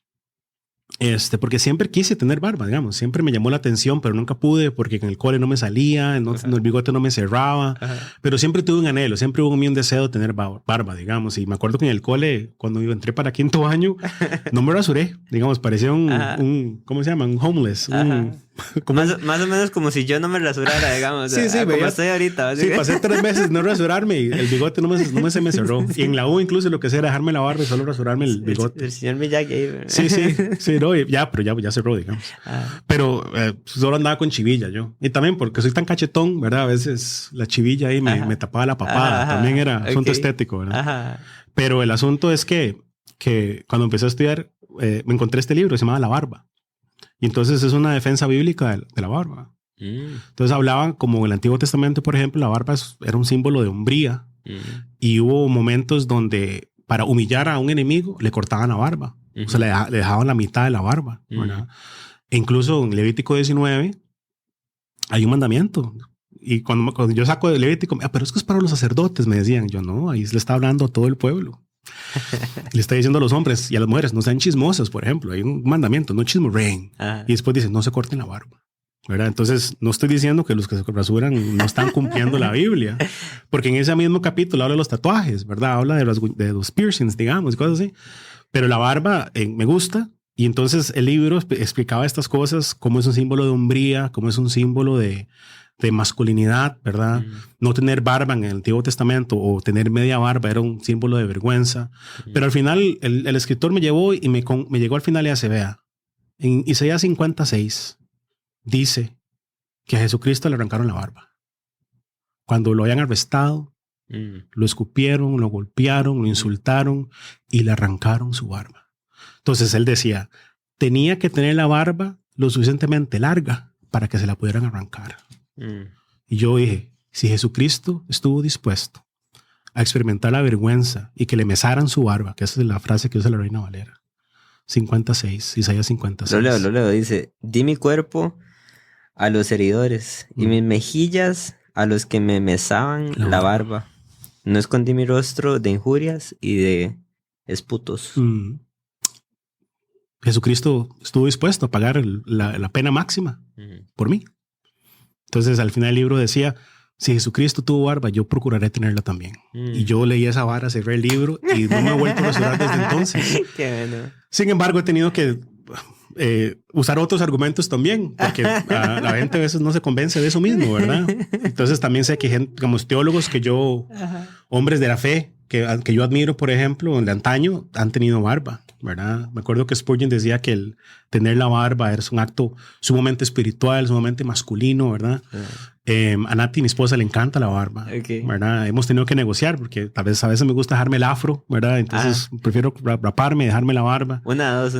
porque siempre quise tener barba, digamos, siempre me llamó la atención, pero nunca pude porque en el cole no me salía, el bigote no me cerraba, pero siempre tuve un anhelo, siempre hubo un deseo de tener barba, digamos. Y me acuerdo que en el cole, cuando yo entré para quinto año, no me rasuré, digamos, parecía un ¿cómo se llama? Un homeless, más o menos como si yo no me rasurara, digamos. Sí, como estoy ahorita. Sí, pasé 3 meses no rasurarme y el bigote no se me cerró. Y en la U incluso lo que hacía era dejarme la barba y solo rasurarme el bigote. El señor Miyagi ahí. Sí, no, pero ya cerró, digamos. Pero solo andaba con chivilla yo. Y también porque soy tan cachetón, ¿verdad? A veces la chivilla ahí me tapaba la papada. También era asunto estético, ¿verdad? Pero el asunto es que cuando empecé a estudiar, me encontré este libro que se llama La Barba. Y entonces es una defensa bíblica de la barba. Entonces hablaban como en el Antiguo Testamento, por ejemplo, la barba era un símbolo de hombría. Y hubo momentos donde para humillar a un enemigo le cortaban la barba. O sea, le dejaban la mitad de la barba. ¿Verdad? E incluso en Levítico 19 hay un mandamiento. Y cuando yo saco de Levítico, pero es que es para los sacerdotes, me decían. Yo no, ahí le está hablando a todo el pueblo. Le está diciendo a los hombres y a las mujeres, no sean chismosas, por ejemplo. Hay un mandamiento, no chismorreen. Y después dice, no se corten la barba, ¿verdad? Entonces, no estoy diciendo que los que se rasuran no están cumpliendo la Biblia, porque en ese mismo capítulo habla de los tatuajes, ¿verdad? Habla de los piercings, digamos, y cosas así. Pero la barba me gusta. Y entonces el libro explicaba estas cosas, cómo es un símbolo de hombría, cómo es un símbolo de masculinidad, ¿verdad? No tener barba en el Antiguo Testamento o tener media barba era un símbolo de vergüenza. Pero al final el escritor me llevó y me llegó al final y se vea. En Isaías 56 dice que a Jesucristo le arrancaron la barba. Cuando lo habían arrestado, lo escupieron, lo golpearon, lo insultaron y le arrancaron su barba. Entonces él decía, tenía que tener la barba lo suficientemente larga para que se la pudieran arrancar. Y yo dije, si Jesucristo estuvo dispuesto a experimentar la vergüenza y que le mesaran su barba, que esa es la frase que usa la Reina Valera, 56, Isaías 56. Lo leo, dice, di mi cuerpo a los heridores, y mis mejillas a los que me mesaban la barba. No escondí mi rostro de injurias y de esputos. Jesucristo estuvo dispuesto a pagar la pena máxima por mí. Entonces, al final del libro decía, si Jesucristo tuvo barba, yo procuraré tenerla también. Y yo leí esa vara, cerré el libro y no me he vuelto a rasurar desde entonces. Qué bueno. Sin embargo, he tenido que usar otros argumentos también, porque la gente a veces no se convence de eso mismo, ¿verdad? Entonces también sé que gente, como teólogos hombres de la fe, que yo admiro, por ejemplo, de antaño, han tenido barba, ¿verdad? Me acuerdo que Spurgeon decía que el tener la barba es un acto sumamente espiritual, sumamente masculino, ¿verdad? A Nati, mi esposa, le encanta la barba, ¿verdad? Hemos tenido que negociar porque a veces me gusta dejarme el afro, ¿verdad? Entonces prefiero raparme, dejarme la barba. Una, dos.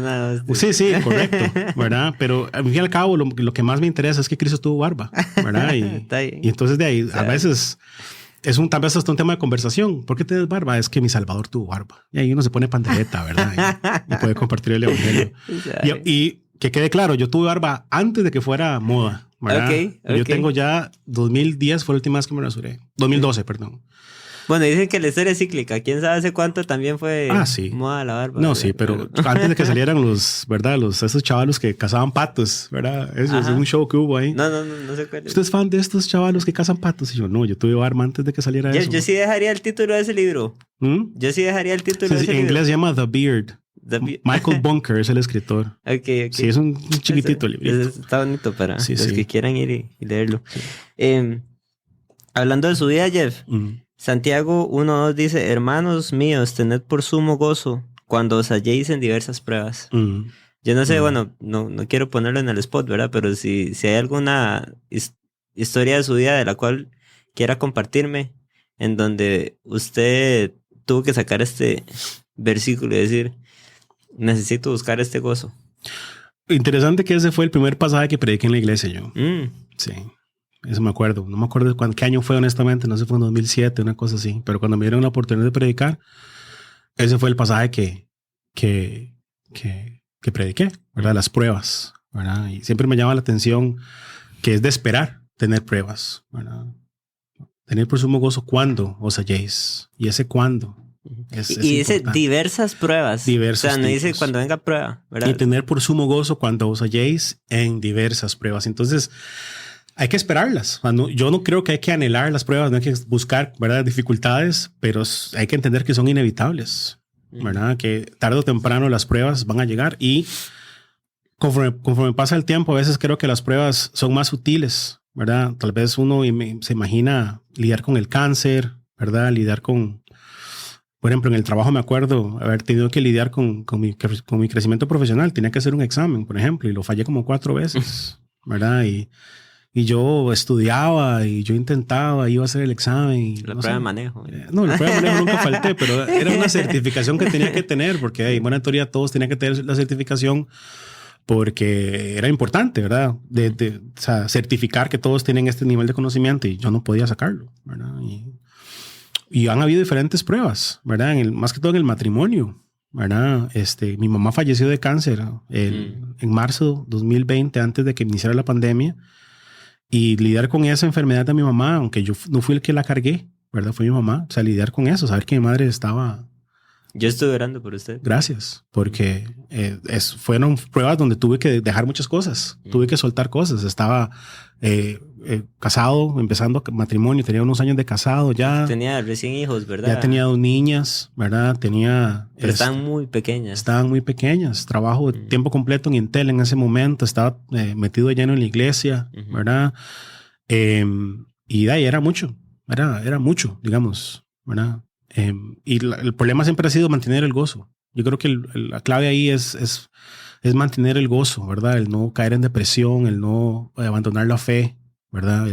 Sí, correcto, ¿verdad? Pero al fin y al cabo lo que más me interesa es que Cristo tuvo barba, ¿verdad? Y entonces de ahí, a veces... tal vez hasta un tema de conversación. ¿Por qué tienes barba? Es que mi Salvador tuvo barba. Y ahí uno se pone pandereta, ¿verdad? Y puede compartir el evangelio. Y que quede claro, yo tuve barba antes de que fuera moda, ¿verdad? Yo tengo ya 2010 fue la última vez que me rasuré. 2012, perdón. Bueno, dicen que la historia es cíclica. ¿Quién sabe hace cuánto también fue moda la barba? No, ¿verdad? Sí, pero antes de que salieran esos chavalos que cazaban patos, ¿verdad? Eso es un show que hubo ahí. No sé cuál es. ¿Usted es fan de estos chavalos que cazan patos? Y yo tuve barba antes de que saliera eso. Yo sí dejaría el título de ese libro. Yo sí dejaría el título de ese libro. En inglés se llama The Beard. Michael Bunker es el escritor. Okay. Sí, es un chiquitito librito. Está bonito para los que quieran ir y leerlo. Hablando de su vida, Jeff, Santiago 1:2 dice: hermanos míos, tened por sumo gozo cuando os halléis en diversas pruebas. Yo no sé, bueno, no quiero ponerlo en el spot, ¿verdad? Pero si hay alguna historia de su vida de la cual quiera compartirme, en donde usted tuvo que sacar este versículo y decir: necesito buscar este gozo. Interesante que ese fue el primer pasaje que prediqué en la iglesia yo. Sí, eso me acuerdo. No me acuerdo qué año fue, honestamente. No sé, fue en 2007, una cosa así. Pero cuando me dieron la oportunidad de predicar, ese fue el pasaje que prediqué, ¿verdad? Las pruebas, ¿verdad? Y siempre me llama la atención que es de esperar tener pruebas, ¿verdad? Tener por sumo gozo cuando os halléis. Y ese cuándo. Y dice diversas pruebas. O sea, no dice cuando venga prueba, ¿verdad? Y tener por sumo gozo cuando os halléis en diversas pruebas. Entonces, hay que esperarlas. Yo no creo que hay que anhelar las pruebas, no hay que buscar, ¿verdad?, dificultades, pero hay que entender que son inevitables, ¿verdad? Que tarde o temprano las pruebas van a llegar y conforme pasa el tiempo, a veces creo que las pruebas son más sutiles, ¿verdad? Tal vez uno se imagina lidiar con el cáncer, ¿verdad? Lidiar con... Por ejemplo, en el trabajo me acuerdo haber tenido que lidiar con mi crecimiento profesional. Tenía que hacer un examen, por ejemplo, y lo fallé como 4 veces, ¿verdad? Y yo estudiaba y yo intentaba, iba a hacer el examen. Y, la prueba de manejo. No, la prueba de manejo nunca falté, pero era una certificación que tenía que tener, porque en buena teoría todos tenían que tener la certificación porque era importante, ¿verdad? O sea, certificar que todos tienen este nivel de conocimiento y yo no podía sacarlo, ¿verdad? Y han habido diferentes pruebas, ¿verdad? Más que todo en el matrimonio, ¿verdad? Mi mamá falleció de cáncer en marzo 2020, antes de que iniciara la pandemia. Y lidiar con esa enfermedad de mi mamá, aunque yo no fui el que la cargué, ¿verdad? Fue mi mamá. O sea, lidiar con eso, saber que mi madre estaba... Yo estuve orando por usted. Gracias, porque fueron pruebas donde tuve que dejar muchas cosas. Tuve que soltar cosas. Estaba casado, empezando matrimonio, tenía unos años de casado ya. Tenía recién hijos, ¿verdad? Ya tenía 2 niñas, ¿verdad? Pero estaban muy pequeñas. Estaban muy pequeñas. Trabajo de tiempo completo en Intel en ese momento. Estaba metido lleno en la iglesia, ¿verdad? Y de ahí era mucho, mucho, digamos, ¿verdad? Y el problema siempre ha sido mantener el gozo. Yo creo que la clave ahí es mantener el gozo, ¿verdad? El no caer en depresión, el no abandonar la fe, ¿verdad?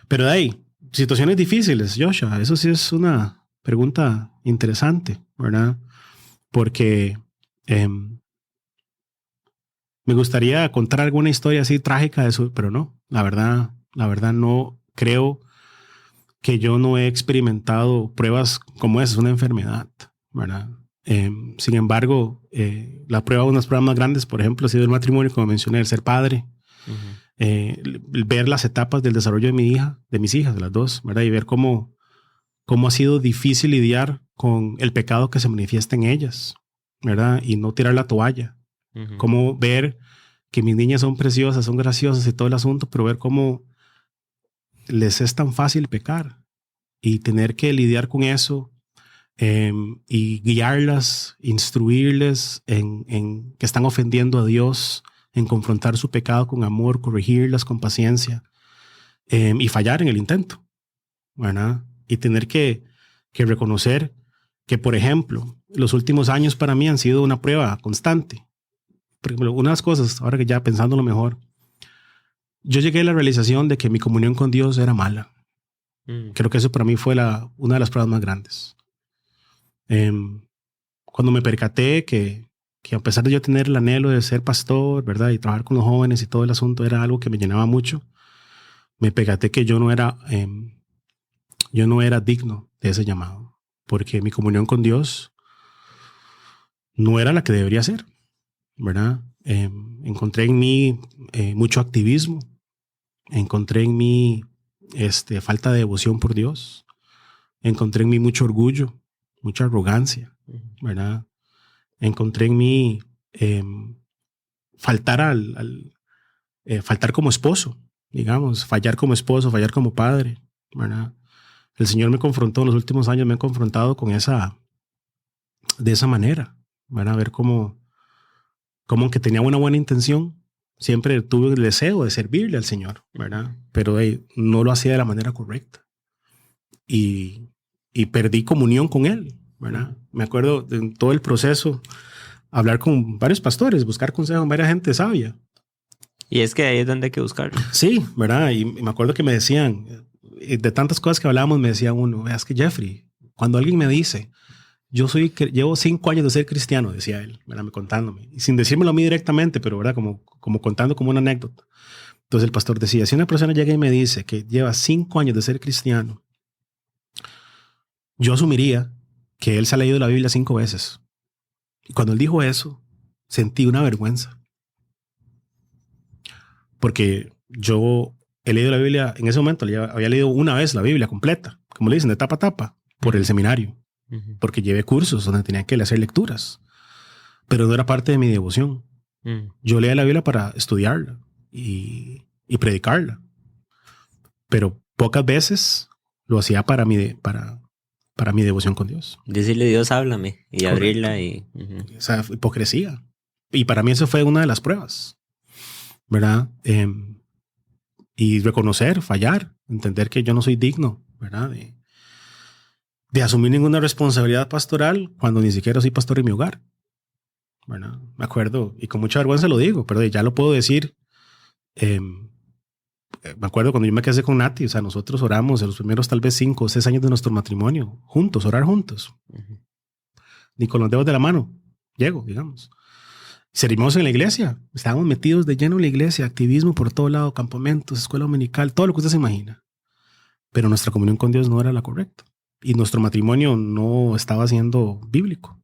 Pero de ahí, situaciones difíciles, Joshua, eso sí es una pregunta interesante, ¿verdad? Porque me gustaría contar alguna historia así trágica de eso, pero no, la verdad no creo que yo no he experimentado pruebas como esa, es una enfermedad, ¿verdad? Sin embargo, unas pruebas más grandes, por ejemplo, ha sido el matrimonio, como mencioné, el ser padre. ver las etapas del desarrollo de mis hijas, de las dos, ¿verdad? Y ver cómo ha sido difícil lidiar con el pecado que se manifiesta en ellas, ¿verdad? Y no tirar la toalla. Cómo ver que mis niñas son preciosas, son graciosas y todo el asunto, pero ver cómo les es tan fácil pecar y tener que lidiar con eso y guiarlas, instruirles en que están ofendiendo a Dios, en confrontar su pecado con amor, corregirlas con paciencia y fallar en el intento, ¿verdad? Y tener que reconocer que, por ejemplo, los últimos años para mí han sido una prueba constante. Por ejemplo, una de las cosas, ahora que ya pensándolo mejor, yo llegué a la realización de que mi comunión con Dios era mala. Creo que eso para mí fue una de las pruebas más grandes. Cuando me percaté que a pesar de yo tener el anhelo de ser pastor, ¿verdad? Y trabajar con los jóvenes y todo el asunto era algo que me llenaba mucho, me percaté que yo no era digno de ese llamado, porque mi comunión con Dios no era la que debería ser, ¿verdad? Encontré en mí mucho activismo, encontré en mí falta de devoción por Dios, encontré en mí mucho orgullo, mucha arrogancia, ¿verdad? Encontré en mí faltar faltar como esposo, digamos, fallar como esposo, fallar como padre, ¿verdad? El Señor me confrontó en los últimos años, me ha confrontado de esa manera, ¿verdad? Ver cómo aunque tenía una buena intención, siempre tuve el deseo de servirle al Señor, ¿verdad? Pero no lo hacía de la manera correcta. Y perdí comunión con Él, ¿verdad? Me acuerdo de todo el proceso, hablar con varios pastores, buscar consejo en varias gente sabia. Y es que ahí es donde hay que buscarlo. Sí, ¿verdad? Y me acuerdo que me decían, de tantas cosas que hablábamos, me decía uno, es que Jeffrey, cuando alguien me dice, llevo 5 años de ser cristiano, decía él, ¿verdad? Contándome, y sin decírmelo a mí directamente, pero ¿verdad? Como contando como una anécdota. Entonces el pastor decía, si una persona llega y me dice que lleva 5 años de ser cristiano, yo asumiría que él se ha leído la Biblia 5 veces. Y cuando él dijo eso, sentí una vergüenza. Porque yo he leído la Biblia, en ese momento había leído una vez la Biblia completa, como le dicen, de tapa a tapa, por el seminario. Porque llevé cursos donde tenía que hacer lecturas. Pero no era parte de mi devoción. Yo leía la Biblia para estudiarla y predicarla. Pero pocas veces lo hacía para mi devoción con Dios. Decirle Dios, háblame y correcto. Abrirla y... O sea, hipocresía. Y para mí eso fue una de las pruebas, ¿verdad? Y reconocer, fallar, entender que yo no soy digno, ¿verdad? De asumir ninguna responsabilidad pastoral cuando ni siquiera soy pastor en mi hogar, ¿verdad? Me acuerdo, y con mucha vergüenza lo digo, pero ya lo puedo decir. Me acuerdo cuando yo me casé con Nati, o sea, nosotros oramos en los primeros tal vez 5 o 6 años de nuestro matrimonio, juntos, orar juntos. Ni con los dedos de la mano llego, digamos. Servimos en la iglesia, estábamos metidos de lleno en la iglesia, activismo por todo lado, campamentos, escuela dominical, todo lo que usted se imagina. Pero nuestra comunión con Dios no era la correcta. Y nuestro matrimonio no estaba siendo bíblico,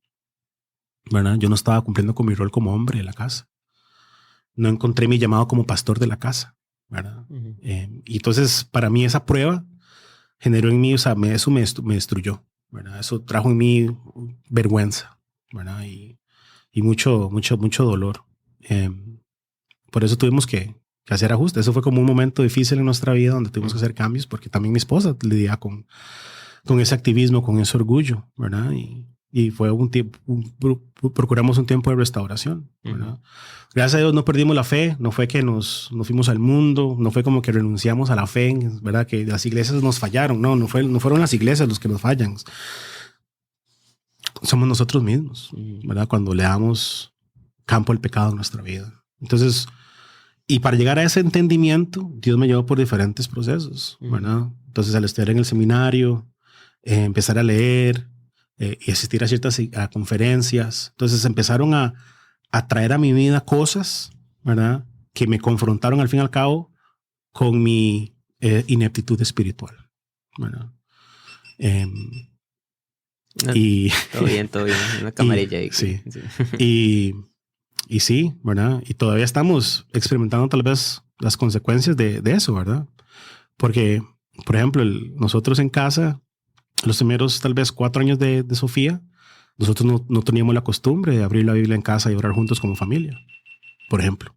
¿verdad? Yo no estaba cumpliendo con mi rol como hombre de la casa. No encontré mi llamado como pastor de la casa, ¿verdad? Y entonces, para mí, esa prueba generó en mí, o sea, eso me destruyó, ¿verdad? Eso trajo en mí vergüenza, ¿verdad? Y mucho dolor. Por eso tuvimos que hacer ajustes. Eso fue como un momento difícil en nuestra vida donde tuvimos que hacer cambios, porque también mi esposa lidia con ese activismo, con ese orgullo, ¿verdad? Y fue un tiempo, procuramos un tiempo de restauración, ¿verdad? Gracias a Dios no perdimos la fe, no fue que nos fuimos al mundo, no fue como que renunciamos a la fe, ¿verdad? Que las iglesias nos fallaron, no fueron las iglesias los que nos fallan. Somos nosotros mismos, ¿verdad? Cuando le damos campo al pecado en nuestra vida. Entonces, y para llegar a ese entendimiento, Dios me llevó por diferentes procesos, ¿verdad? Entonces, al estudiar en el seminario, empezar a leer y asistir a ciertas conferencias. Entonces empezaron a traer a mi vida cosas, ¿verdad? Que me confrontaron al fin y al cabo con mi ineptitud espiritual, ¿verdad? Todo bien. Una camarilla ahí. Sí. Y sí, ¿verdad? Y todavía estamos experimentando tal vez las consecuencias de eso, ¿verdad? Porque, por ejemplo, nosotros en casa, los primeros tal vez 4 años de Sofía, nosotros no teníamos la costumbre de abrir la Biblia en casa y orar juntos como familia, por ejemplo.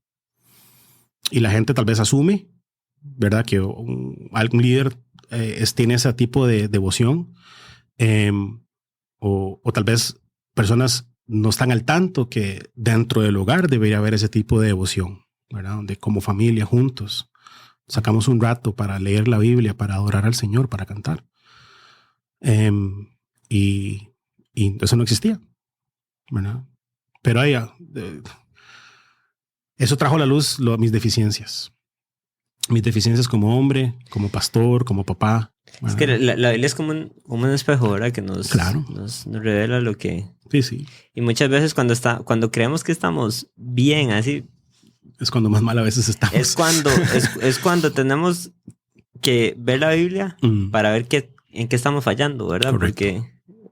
Y la gente tal vez asume, ¿verdad? Que algún líder tiene ese tipo de devoción, o tal vez personas no están al tanto que dentro del hogar debería haber ese tipo de devoción, ¿verdad? Donde como familia juntos sacamos un rato para leer la Biblia, para adorar al Señor, para cantar. Y eso no existía, ¿verdad? Pero eso trajo a la luz mis deficiencias. Mis deficiencias como hombre, como pastor, como papá. Es que la Biblia es como un espejo, ¿verdad? Que nos revela lo que... Sí. Y muchas veces cuando creemos que estamos bien, así... Es cuando más mal a veces estamos. Es cuando tenemos que ver la Biblia para ver en qué estamos fallando, ¿verdad? Correcto. Porque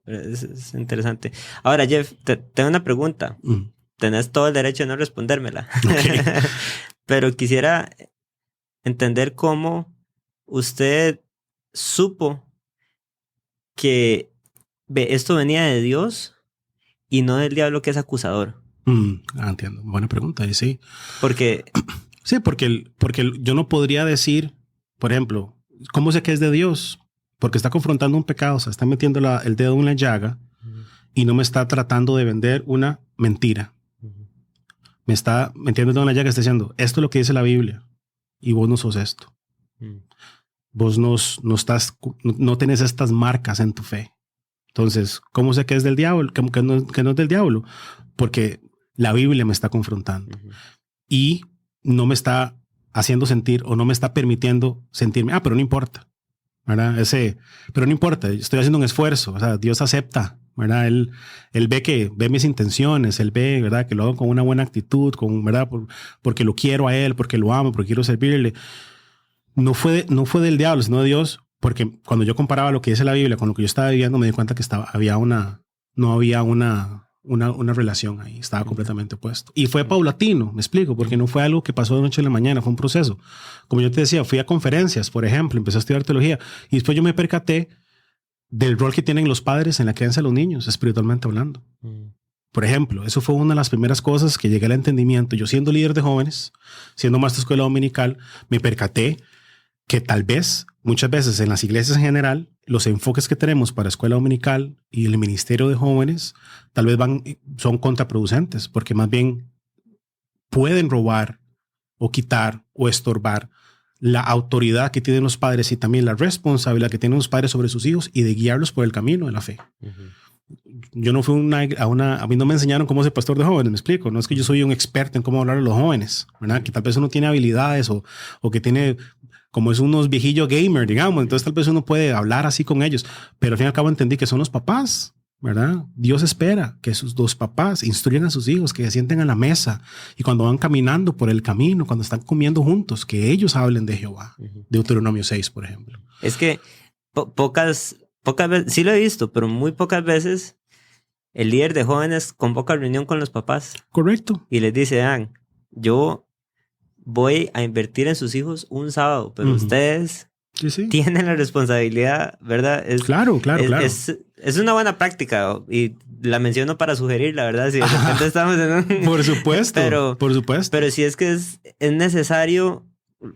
es interesante. Ahora, Jeff, tengo una pregunta. Tenés todo el derecho de no respondérmela. Okay. Pero quisiera entender cómo usted supo que esto venía de Dios y no del diablo, que es acusador. Entiendo. Buena pregunta, sí. Porque... Sí, porque yo no podría decir, por ejemplo, ¿cómo sé que es de Dios? Porque está confrontando un pecado, o sea, está metiendo el dedo en la llaga y no me está tratando de vender una mentira. Me está metiendo el dedo en la llaga y está diciendo, esto es lo que dice la Biblia y vos no sos esto. Vos no tenés estas marcas en tu fe. Entonces, ¿cómo sé que es del diablo? Que no es del diablo? Porque la Biblia me está confrontando y no me está haciendo sentir o no me está permitiendo sentirme, pero no importa, ¿verdad? Pero no importa, estoy haciendo un esfuerzo, o sea, Dios acepta, ¿verdad? Él ve mis intenciones, él ve, ¿verdad? Que lo hago con una buena actitud, ¿verdad? Porque lo quiero a él, porque lo amo, porque quiero servirle. No fue del diablo, sino de Dios, porque cuando yo comparaba lo que dice la Biblia con lo que yo estaba viviendo, me di cuenta que no había una relación ahí, estaba completamente opuesto. Y fue paulatino, me explico, porque no fue algo que pasó de noche a la mañana, fue un proceso. Como yo te decía, fui a conferencias, por ejemplo, empecé a estudiar teología y después yo me percaté del rol que tienen los padres en la crianza de los niños, espiritualmente hablando. Por ejemplo, eso fue una de las primeras cosas que llegué al entendimiento. Yo siendo líder de jóvenes, siendo maestro de escuela dominical, me percaté que tal vez, muchas veces en las iglesias en general, los enfoques que tenemos para escuela dominical y el ministerio de jóvenes tal vez son contraproducentes, porque más bien pueden robar o quitar o estorbar la autoridad que tienen los padres y también la responsabilidad que tienen los padres sobre sus hijos y de guiarlos por el camino de la fe. Yo no fui a mí no me enseñaron cómo ser pastor de jóvenes, me explico. No es que yo soy un experto en cómo hablar a los jóvenes, ¿verdad? Que tal vez uno tiene habilidades o que tiene, como es unos viejillos gamer, digamos, entonces tal vez uno puede hablar así con ellos, pero al fin y al cabo entendí que son los papás, ¿verdad? Dios espera que sus dos papás instruyan a sus hijos, que se sienten a la mesa y cuando van caminando por el camino, cuando están comiendo juntos, que ellos hablen de Jehová. Deuteronomio 6, por ejemplo. Es que pocas veces, sí lo he visto, pero muy pocas veces el líder de jóvenes convoca reunión con los papás. Correcto. Y les dice, yo voy a invertir en sus hijos un sábado, pero ustedes tienen la responsabilidad, ¿verdad? Claro. Es una buena práctica y la menciono para sugerir, la verdad. Si de repente estamos en un... Por supuesto, por supuesto. Pero sí es que es necesario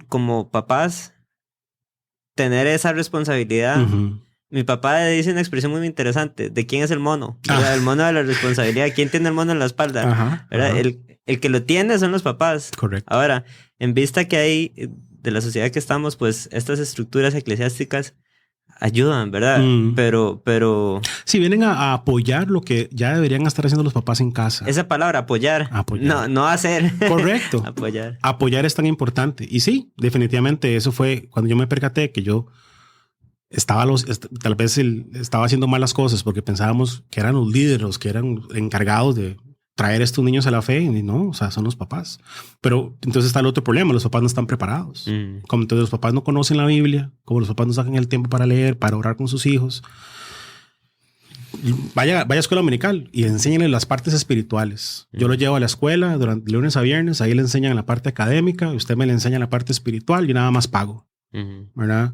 como papás tener esa responsabilidad. Mi papá dice una expresión muy interesante. ¿De quién es el mono? El mono de la responsabilidad. ¿Quién tiene el mono en la espalda? ¿Verdad? El que lo tiene son los papás. Correcto. Ahora, en vista que hay de la sociedad que estamos, pues estas estructuras eclesiásticas ayudan, ¿verdad? Pero... Sí, vienen a apoyar lo que ya deberían estar haciendo los papás en casa. Esa palabra, apoyar. No hacer. Correcto. Apoyar. Apoyar es tan importante. Y sí, definitivamente eso fue cuando yo me percaté que yo tal vez estaba haciendo malas cosas porque pensábamos que eran los líderes los que eran encargados de traer a estos niños a la fe y no, o sea, son los papás. Pero entonces está el otro problema, los papás no están preparados. Como entonces los papás no conocen la Biblia, como los papás no sacan el tiempo para leer, para orar con sus hijos. vaya a escuela dominical y enséñenle las partes espirituales. Yo lo llevo a la escuela durante lunes a viernes, ahí le enseñan la parte académica, usted me le enseña la parte espiritual y nada más pago, ¿verdad?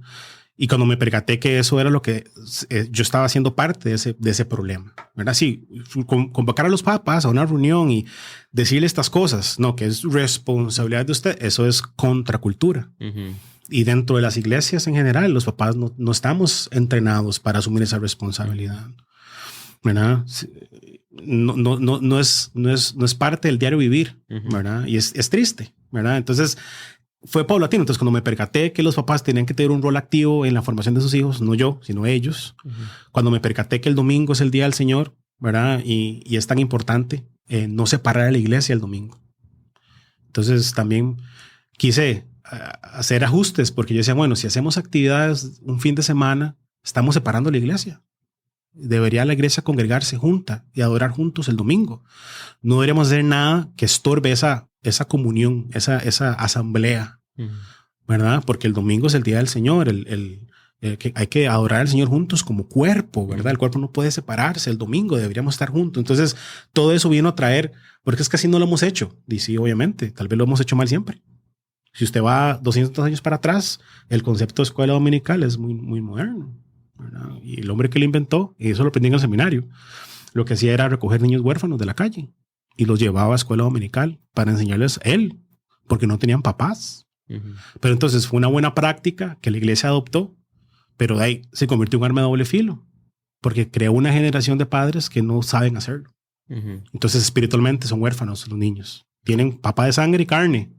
Y cuando me percaté que eso era lo que yo estaba haciendo parte de ese problema, ¿verdad? Sí, convocar a los papás a una reunión y decirle estas cosas, no, que es responsabilidad de usted, eso es contracultura. Y dentro de las iglesias en general, los papás no estamos entrenados para asumir esa responsabilidad, ¿verdad? No es parte del diario vivir, ¿verdad? Y es triste, ¿verdad? Entonces, fue paulatino. Entonces, cuando me percaté que los papás tenían que tener un rol activo en la formación de sus hijos, no yo, sino ellos, cuando me percaté que el domingo es el día del Señor, ¿verdad? Y es tan importante no separar a la iglesia el domingo. Entonces, también quise hacer ajustes porque yo decía, bueno, si hacemos actividades un fin de semana, estamos separando la iglesia. Debería la iglesia congregarse junta y adorar juntos el domingo. No deberíamos hacer nada que estorbe esa comunión, esa asamblea, ¿verdad? Porque el domingo es el día del Señor, que hay que adorar al Señor juntos como cuerpo, ¿verdad? El cuerpo no puede separarse, el domingo deberíamos estar juntos. Entonces, todo eso vino a traer, porque es que así no lo hemos hecho. Y sí, obviamente, tal vez lo hemos hecho mal siempre. Si usted va 200 años para atrás, el concepto de escuela dominical es muy, muy moderno, ¿verdad? Y el hombre que lo inventó, y eso lo aprendí en el seminario, lo que hacía era recoger niños huérfanos de la calle y los llevaba a escuela dominical para enseñarles él, porque no tenían papás. Pero entonces fue una buena práctica que la iglesia adoptó, pero de ahí se convirtió en un arma de doble filo, porque creó una generación de padres que no saben hacerlo. Entonces espiritualmente son huérfanos los niños. Tienen papá de sangre y carne,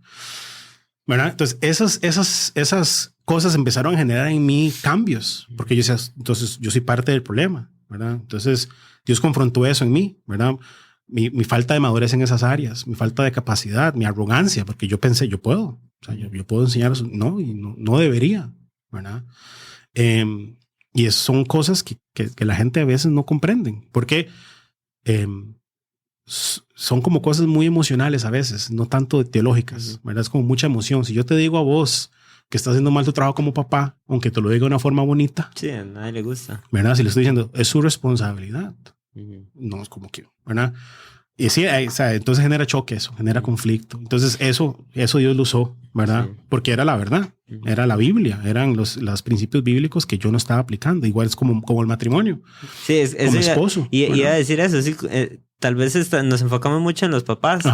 ¿verdad? Entonces esas cosas empezaron a generar en mí cambios, porque yo decía, entonces yo soy parte del problema, ¿verdad? Entonces Dios confrontó eso en mí, ¿verdad? Mi falta de madurez en esas áreas, mi falta de capacidad, mi arrogancia, porque yo pensé, yo puedo, o sea, yo puedo enseñar eso. No, y no debería, ¿verdad? Y son cosas que la gente a veces no comprenden, porque son como cosas muy emocionales a veces, no tanto teológicas, ¿verdad? Es como mucha emoción. Si yo te digo a vos que estás haciendo mal tu trabajo como papá, aunque te lo diga de una forma bonita, sí, a nadie le gusta, ¿verdad? Si le estoy diciendo, es su responsabilidad. No es como que, ¿verdad? Y sí, o sea, entonces genera choque eso, genera conflicto. Entonces eso Dios lo usó, ¿verdad? Sí. Porque era la verdad, era la Biblia, eran los principios bíblicos que yo no estaba aplicando. Igual es como el matrimonio. Sí, como esposo. Y iba a decir eso, sí, tal vez nos enfocamos mucho en los papás,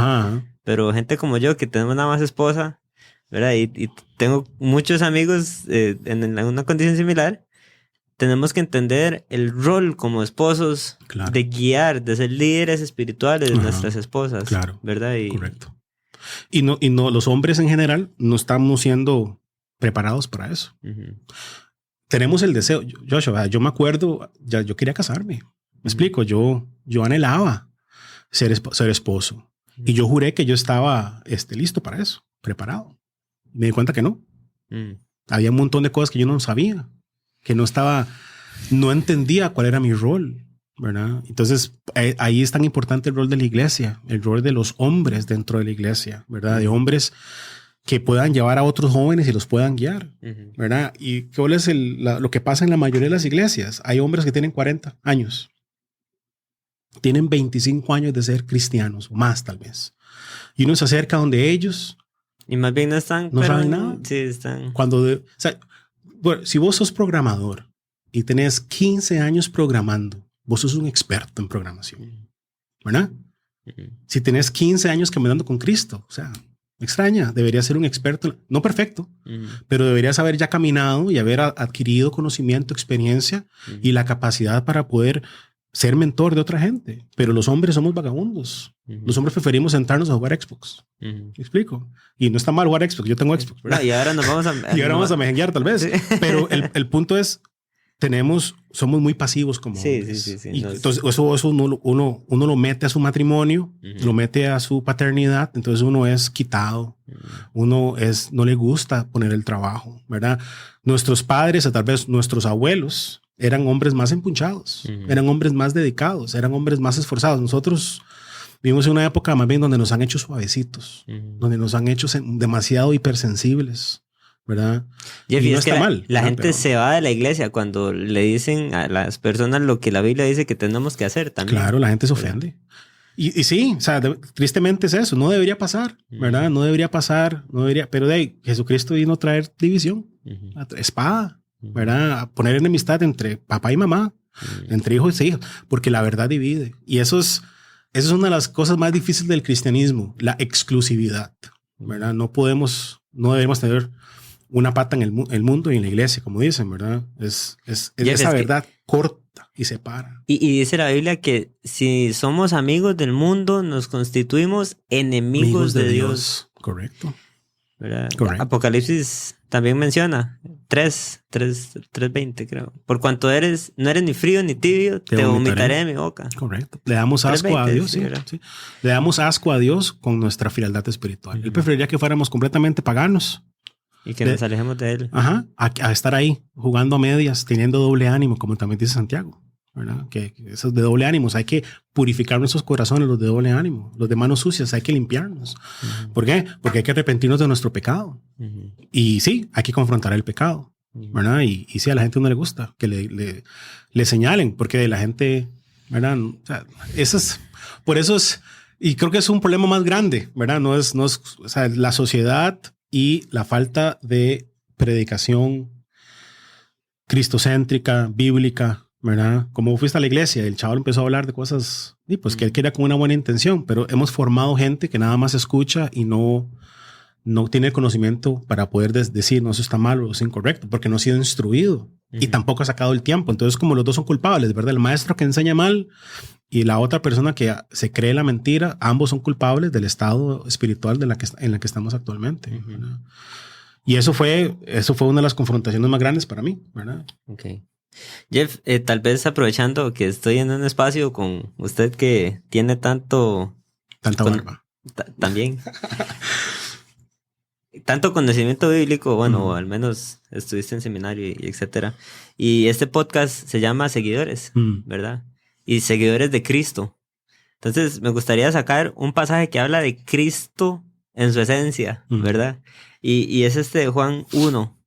pero gente como yo que tenemos nada más esposa, ¿verdad? Y tengo muchos amigos en una condición similar. Tenemos que entender el rol como esposos, claro, de guiar, de ser líderes espirituales de nuestras esposas. Claro, ¿verdad? Correcto. Y no, los hombres en general no estamos siendo preparados para eso. Tenemos el deseo. Joshua, yo me acuerdo, yo quería casarme. Me explico, yo anhelaba ser esposo. Y yo juré que yo estaba listo para eso, preparado. Me di cuenta que no. Había un montón de cosas que yo no sabía, que no entendía cuál era mi rol, ¿verdad? Entonces, ahí es tan importante el rol de la iglesia, el rol de los hombres dentro de la iglesia, ¿verdad? De hombres que puedan llevar a otros jóvenes y los puedan guiar, ¿verdad? ¿Y cuál es lo que pasa en la mayoría de las iglesias? Hay hombres que tienen 40 años, tienen 25 años de ser cristianos, o más tal vez. Y uno se acerca donde ellos... Y más bien no saben nada. Sí, están. Bueno, si vos sos programador y tenés 15 años programando, vos sos un experto en programación, ¿verdad? Si tenés 15 años caminando con Cristo, o sea, me extraña, deberías ser un experto, no perfecto, pero deberías haber ya caminado y haber adquirido conocimiento, experiencia y la capacidad para poder ser mentor de otra gente. Pero los hombres somos vagabundos. Los hombres preferimos sentarnos a jugar Xbox. ¿Me explico? Y no está mal jugar Xbox. Yo tengo Xbox, ¿verdad? No, y ahora nos vamos a... y ahora vamos a mejenguear tal vez. Sí. Pero el punto es, somos muy pasivos como hombres. Sí. Y entonces eso uno lo mete a su matrimonio, lo mete a su paternidad. Entonces uno es quitado. No le gusta poner el trabajo, ¿verdad? Nuestros padres, o tal vez nuestros abuelos, eran hombres más empunchados, eran hombres más dedicados, eran hombres más esforzados. Nosotros vivimos en una época más bien donde nos han hecho suavecitos, donde nos han hecho demasiado hipersensibles, ¿verdad? Jeff, y no es está que mal. La gente pero se va de la iglesia cuando le dicen a las personas lo que la Biblia dice que tenemos que hacer también. Claro, la gente se ofende. Y sí, o sea, tristemente es eso, no debería pasar, ¿verdad? No debería pasar, pero de ahí, Jesucristo vino a traer división, espada, ¿verdad? A poner enemistad entre papá y mamá, entre hijos y hijos, porque la verdad divide. Y eso es una de las cosas más difíciles del cristianismo, la exclusividad, ¿verdad? No debemos tener una pata en el mundo y en la iglesia, como dicen, ¿verdad? Es esa verdad corta y separa. Y dice la Biblia que si somos amigos del mundo, nos constituimos enemigos de Dios. Correcto. ¿Verdad? Correcto. Apocalipsis también menciona 3:20, creo. Por cuanto no eres ni frío ni tibio, te vomitaré de mi boca. Correcto. Le damos asco a Dios. Sí. Le damos asco a Dios con nuestra frialdad espiritual. Él preferiría que fuéramos completamente paganos. Y que nos alejemos de él. Ajá. A estar ahí, jugando a medias, teniendo doble ánimo, como también dice Santiago. ¿Verdad? Que eso es de doble ánimo. Hay que purificar nuestros corazones, los de doble ánimo. Los de manos sucias, hay que limpiarnos. ¿Por qué? Porque hay que arrepentirnos de nuestro pecado. Y sí, hay que confrontar el pecado. ¿Verdad? Y sí, a la gente no le gusta que le señalen, porque la gente, ¿verdad? O sea, por eso es, y creo que es un problema más grande, ¿verdad? No es, o sea, la sociedad y la falta de predicación cristocéntrica, bíblica, ¿verdad? Como fuiste a la iglesia, el chaval empezó a hablar de cosas y pues que él quería con una buena intención, pero hemos formado gente que nada más escucha y no tiene el conocimiento para poder decir no, eso está mal o es incorrecto, porque no ha sido instruido y tampoco ha sacado el tiempo. Entonces, como los dos son culpables, ¿verdad? El maestro que enseña mal y la otra persona que se cree la mentira, ambos son culpables del estado espiritual en la que estamos actualmente. ¿Verdad? Y eso fue una de las confrontaciones más grandes para mí, ¿verdad? Ok. Jeff, tal vez aprovechando que estoy en un espacio con usted que tiene tanta barba. También. Tanto conocimiento bíblico, bueno, o al menos estuviste en seminario y etcétera. Y este podcast se llama Seguidores, ¿verdad? Y seguidores de Cristo. Entonces, me gustaría sacar un pasaje que habla de Cristo en su esencia, ¿verdad? Y es de Juan 1.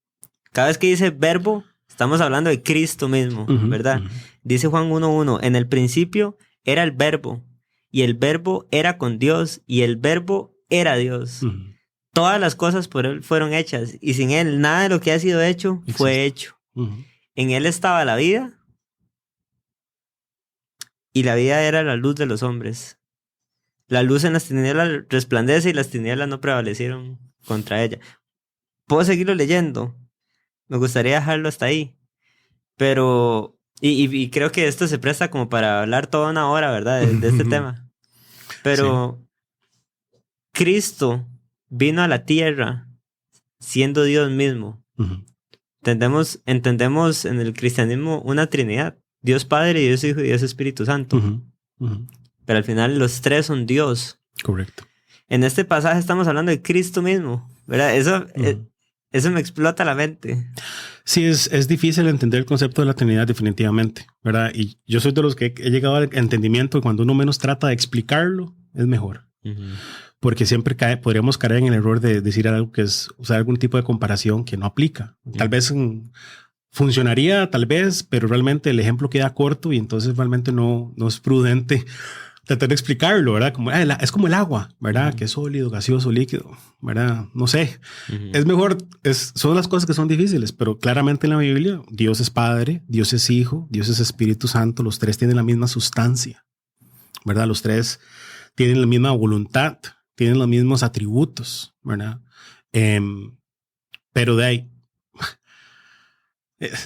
Cada vez que dice verbo, estamos hablando de Cristo mismo, ¿verdad? Dice Juan 1:1, en el principio era el verbo, y el verbo era con Dios, y el verbo era Dios. Todas las cosas por él fueron hechas, y sin él nada de lo que ha sido hecho fue hecho. En él estaba la vida, y la vida era la luz de los hombres. La luz en las tinieblas resplandece, y las tinieblas no prevalecieron contra ella. ¿Puedo seguirlo leyendo? Me gustaría dejarlo hasta ahí. Pero, y creo que esto se presta como para hablar toda una hora, ¿verdad? De este tema. Pero Cristo vino a la tierra siendo Dios mismo. Entendemos en el cristianismo una Trinidad. Dios Padre, Dios Hijo y Dios Espíritu Santo. Pero al final los tres son Dios. Correcto. En este pasaje estamos hablando de Cristo mismo, ¿verdad? Eso me explota la mente. Sí, es difícil entender el concepto de la Trinidad definitivamente, ¿verdad? Y yo soy de los que he llegado al entendimiento que cuando uno menos trata de explicarlo, es mejor. Porque siempre podríamos caer en el error de decir algo que es usar algún tipo de comparación que no aplica. Tal vez funcionaría, tal vez, pero realmente el ejemplo queda corto y entonces realmente no es prudente tratar de explicarlo, ¿verdad? Es como el agua, ¿verdad? Que es sólido, gaseoso, líquido, ¿verdad? No sé. Es mejor, son las cosas que son difíciles, pero claramente en la Biblia Dios es Padre, Dios es Hijo, Dios es Espíritu Santo, los tres tienen la misma sustancia, ¿verdad? Los tres tienen la misma voluntad, tienen los mismos atributos, ¿verdad? Pero de ahí,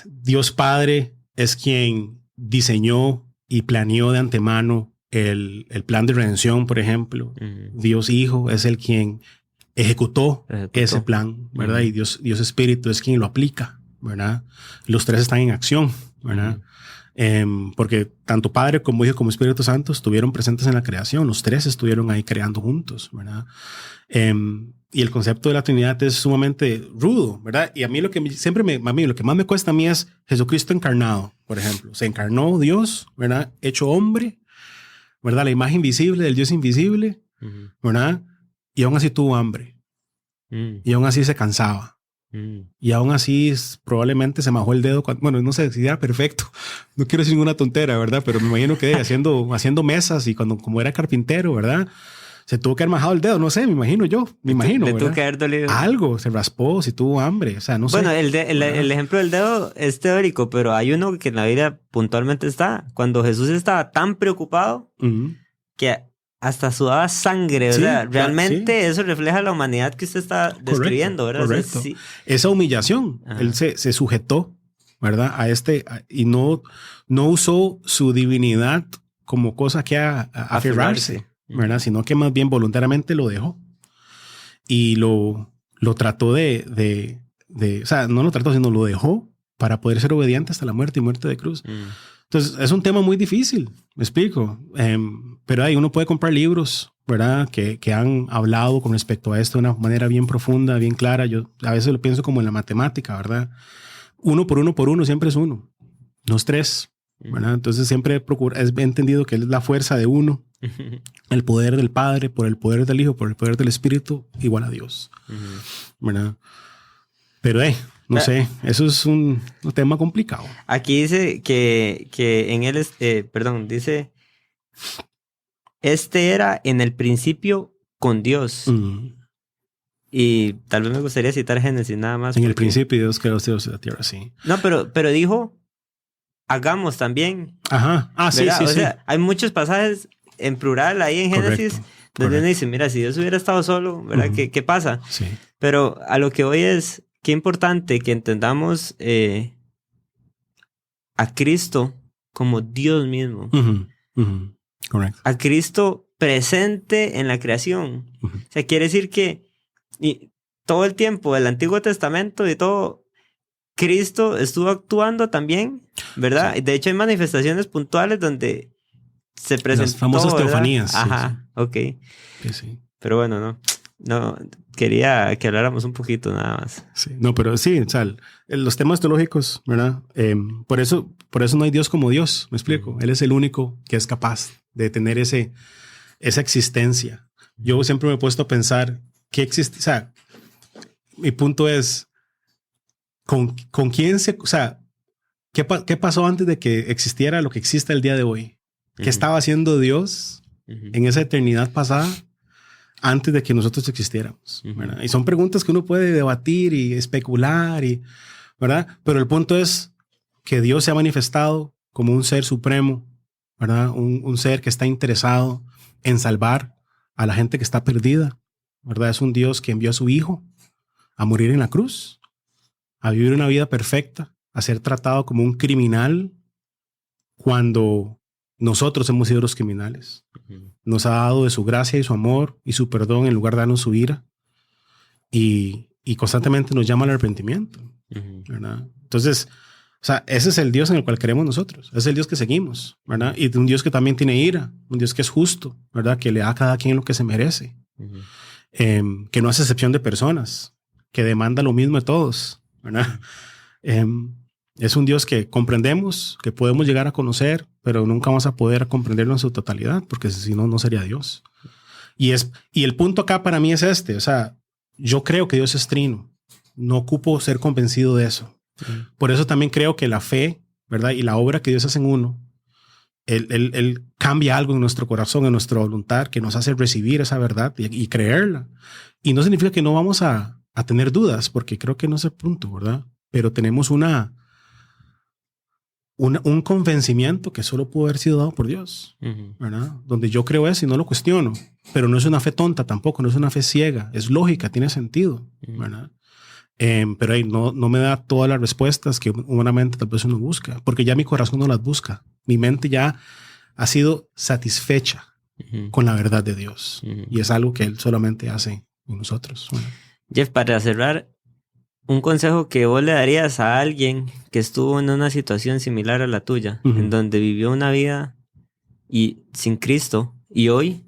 Dios Padre es quien diseñó y planeó de antemano el plan de redención, por ejemplo. Dios Hijo es el quien ejecutó ese plan, ¿verdad? Y Dios Espíritu es quien lo aplica, ¿verdad? Los tres están en acción, ¿verdad? Porque tanto Padre como Hijo como Espíritu Santo estuvieron presentes en la creación. Los tres estuvieron ahí creando juntos, ¿verdad? Y el concepto de la Trinidad es sumamente rudo, ¿verdad? Y a mí lo que más me cuesta a mí es Jesucristo encarnado, por ejemplo. Se encarnó Dios, ¿verdad? Hecho hombre, ¿verdad? La imagen visible del Dios invisible, ¿verdad? Y aún así tuvo hambre. Y aún así se cansaba, Y aún así probablemente se majó el dedo. Bueno, no sé si era perfecto. No quiero decir ninguna tontera, ¿verdad? Pero me imagino que haciendo mesas y como era carpintero, ¿verdad? Se tuvo que haber majado el dedo, no sé, me imagino yo. Me imagino, le ¿verdad? tuvo que haber dolido. Algo, se raspó, si tuvo hambre, o sea, no sé. Bueno, el ejemplo del dedo es teórico, pero hay uno que en la Biblia puntualmente está. Cuando Jesús estaba tan preocupado que hasta sudaba sangre, ¿verdad? Sí, realmente eso refleja la humanidad que usted está describiendo, ¿verdad? Correcto. O sea, sí. Esa humillación, él se sujetó, ¿verdad? Y no usó su divinidad como cosa que aferrarse, ¿verdad? Sino que más bien voluntariamente lo dejó. Y lo trató o sea, no lo trató, sino lo dejó para poder ser obediente hasta la muerte y muerte de cruz. Entonces, es un tema muy difícil, me explico. Pero ahí uno puede comprar libros, ¿verdad? Que han hablado con respecto a esto de una manera bien profunda, bien clara. Yo a veces lo pienso como en la matemática, ¿verdad? 1 por 1 por 1 siempre es 1, no es 3, ¿verdad? Entonces, siempre he entendido que es la fuerza de uno, el poder del Padre, por el poder del Hijo, por el poder del Espíritu, igual a Dios, ¿verdad? Pero, no sé, eso es un tema complicado. Aquí dice que en él, dice, era en el principio con Dios. Y tal vez me gustaría citar Génesis nada más. En el principio Dios creó los cielos y la tierra, sí. No, pero dijo, hagamos también. Ajá, sí, sí, o sea, hay muchos pasajes en plural ahí en Génesis donde uno dice, mira, si Dios hubiera estado solo, ¿verdad? ¿Qué pasa? Sí. Pero a lo que voy es, qué importante que entendamos a Cristo como Dios mismo. Correcto. A Cristo presente en la creación. O sea, quiere decir que todo el tiempo del Antiguo Testamento y todo, Cristo estuvo actuando también, ¿verdad? Sí. De hecho, hay manifestaciones puntuales donde se presentó. Las famosas teofanías. Ajá, sí. Ok. Sí. Pero bueno, no, quería que habláramos un poquito nada más. Sí, no, pero sí, o sea, los temas teológicos, ¿verdad? Por eso no hay Dios como Dios, me explico. Él es el único que es capaz de tener esa existencia. Yo siempre me he puesto a pensar qué existe, o sea, mi punto es, ¿con quién o sea, qué pasó antes de que existiera lo que existe el día de hoy? ¿Qué estaba haciendo Dios en esa eternidad pasada antes de que nosotros existiéramos? ¿Verdad? Y son preguntas que uno puede debatir y especular, ¿verdad? Pero el punto es que Dios se ha manifestado como un ser supremo, ¿verdad? Un ser que está interesado en salvar a la gente que está perdida, ¿verdad? Es un Dios que envió a su Hijo a morir en la cruz, a vivir una vida perfecta, a ser tratado como un criminal cuando nosotros hemos sido los criminales. Nos ha dado de su gracia y su amor y su perdón en lugar de darnos su ira, y constantemente nos llama al arrepentimiento, ¿verdad? Entonces, o sea, ese es el Dios en el cual creemos nosotros. Es el Dios que seguimos, ¿verdad? Y un Dios que también tiene ira, un Dios que es justo, ¿verdad? Que le da a cada quien lo que se merece. Que no hace excepción de personas, que demanda lo mismo de todos, ¿verdad? Es un Dios que comprendemos, que podemos llegar a conocer, pero nunca vamos a poder comprenderlo en su totalidad, porque si no, no sería Dios. Y el punto acá para mí es o sea, yo creo que Dios es trino. No ocupo ser convencido de eso. Por eso también creo que la fe, ¿verdad? Y la obra que Dios hace en uno, Él cambia algo en nuestro corazón, en nuestra voluntad, que nos hace recibir esa verdad y creerla. Y no significa que no vamos a tener dudas, porque creo que no es el punto, ¿verdad? Pero tenemos un convencimiento que solo pudo haber sido dado por Dios, ¿verdad? Donde yo creo eso y no lo cuestiono. Pero no es una fe tonta tampoco, no es una fe ciega, es lógica, tiene sentido, ¿verdad? Pero ahí no me da todas las respuestas que humanamente tal vez uno busca, porque ya mi corazón no las busca. Mi mente ya ha sido satisfecha con la verdad de Dios. Y es algo que Él solamente hace en nosotros. Bueno. Jeff, para cerrar, un consejo que vos le darías a alguien que estuvo en una situación similar a la tuya, en donde vivió una vida sin Cristo, y hoy,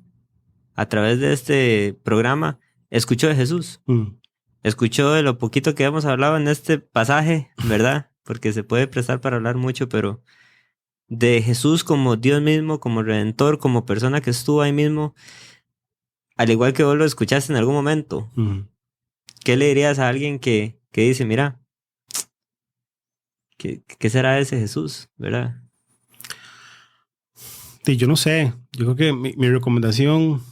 a través de este programa, escuchó de Jesús. Escuchó de lo poquito que hemos hablado en este pasaje, ¿verdad? Porque se puede prestar para hablar mucho, pero de Jesús como Dios mismo, como Redentor, como persona que estuvo ahí mismo, al igual que vos lo escuchaste en algún momento. ¿Qué le dirías a alguien que que dice, mira, ¿qué será ese Jesús, verdad? Sí, yo no sé. Yo creo que mi recomendación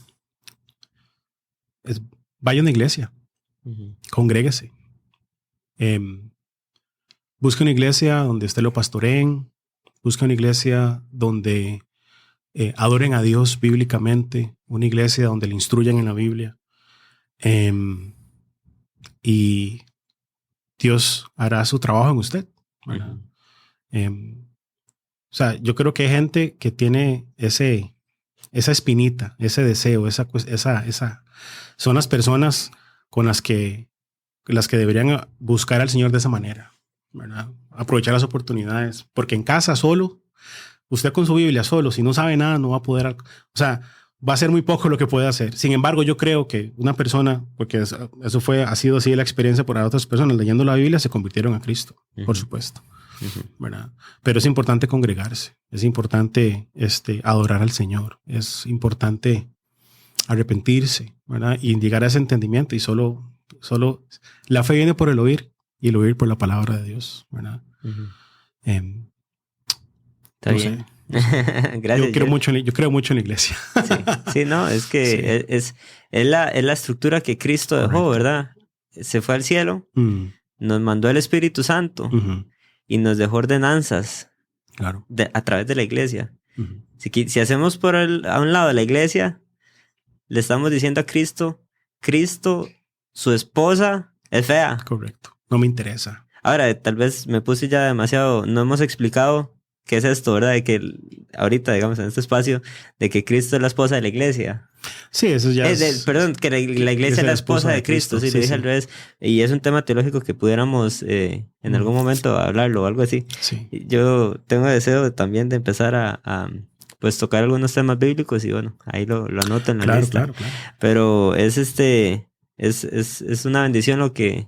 es vaya a una iglesia. Congréguese. Busque una iglesia donde usted lo pastoreen. Busque una iglesia donde adoren a Dios bíblicamente. Una iglesia donde le instruyan en la Biblia. Y Dios hará su trabajo en usted. O sea, yo creo que hay gente que tiene esa espinita, ese deseo, son las personas con las que deberían buscar al Señor de esa manera, ¿verdad? Aprovechar las oportunidades, porque en casa solo, usted con su Biblia solo, si no sabe nada, no va a poder, o sea, va a ser muy poco lo que puede hacer. Sin embargo, yo creo que una persona, porque ha sido así la experiencia por otras personas, leyendo la Biblia se convirtieron a Cristo, por supuesto. ¿Verdad? Pero es importante congregarse, es importante adorar al Señor, es importante arrepentirse, ¿verdad? Y llegar a ese entendimiento, y solo la fe viene por el oír y el oír por la palabra de Dios, ¿verdad? Está bien. Gracias. Yo creo mucho en la iglesia. Sí, no, es que es la estructura que Cristo dejó, ¿verdad? Se fue al cielo, nos mandó el Espíritu Santo. Y nos dejó ordenanzas, claro, a través de la iglesia. Si hacemos a un lado la iglesia, le estamos diciendo a Cristo, su esposa es fea. Correcto, no me interesa. Ahora, tal vez me puse ya demasiado, no hemos explicado qué es esto, ¿verdad? De que ahorita, digamos, en este espacio, de que Cristo es la esposa de la iglesia. Sí, eso ya perdón, que la iglesia es la esposa de Cristo. Sí, lo dije al revés. Y es un tema teológico que pudiéramos en algún momento hablarlo o algo así. Sí. Yo tengo deseo también de empezar a pues tocar algunos temas bíblicos y bueno, ahí lo anoto en la lista. Claro. Pero es una bendición lo que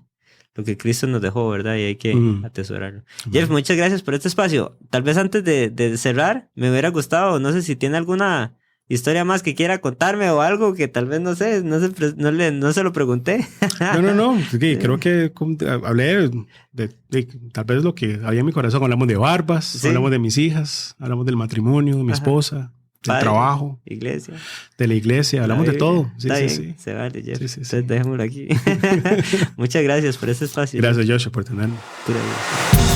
Cristo nos dejó, ¿verdad? Y hay que atesorarlo. Jeff, muchas gracias por este espacio. Tal vez antes de cerrar, me hubiera gustado, no sé si tiene alguna historia más que quiera contarme o algo que tal vez no se lo pregunté. No. Sí, creo que hablé de tal vez lo que había en mi corazón. Hablamos de Barbas, ¿sí? Hablamos de mis hijas, hablamos del matrimonio, de mi esposa, del trabajo, iglesia. De la iglesia, hablamos de todo. Sí, sí. Se vale, Jeff. Entonces dejémoslo aquí. Muchas gracias por este espacio. Gracias, Joshua, por tenerme. Pura vida.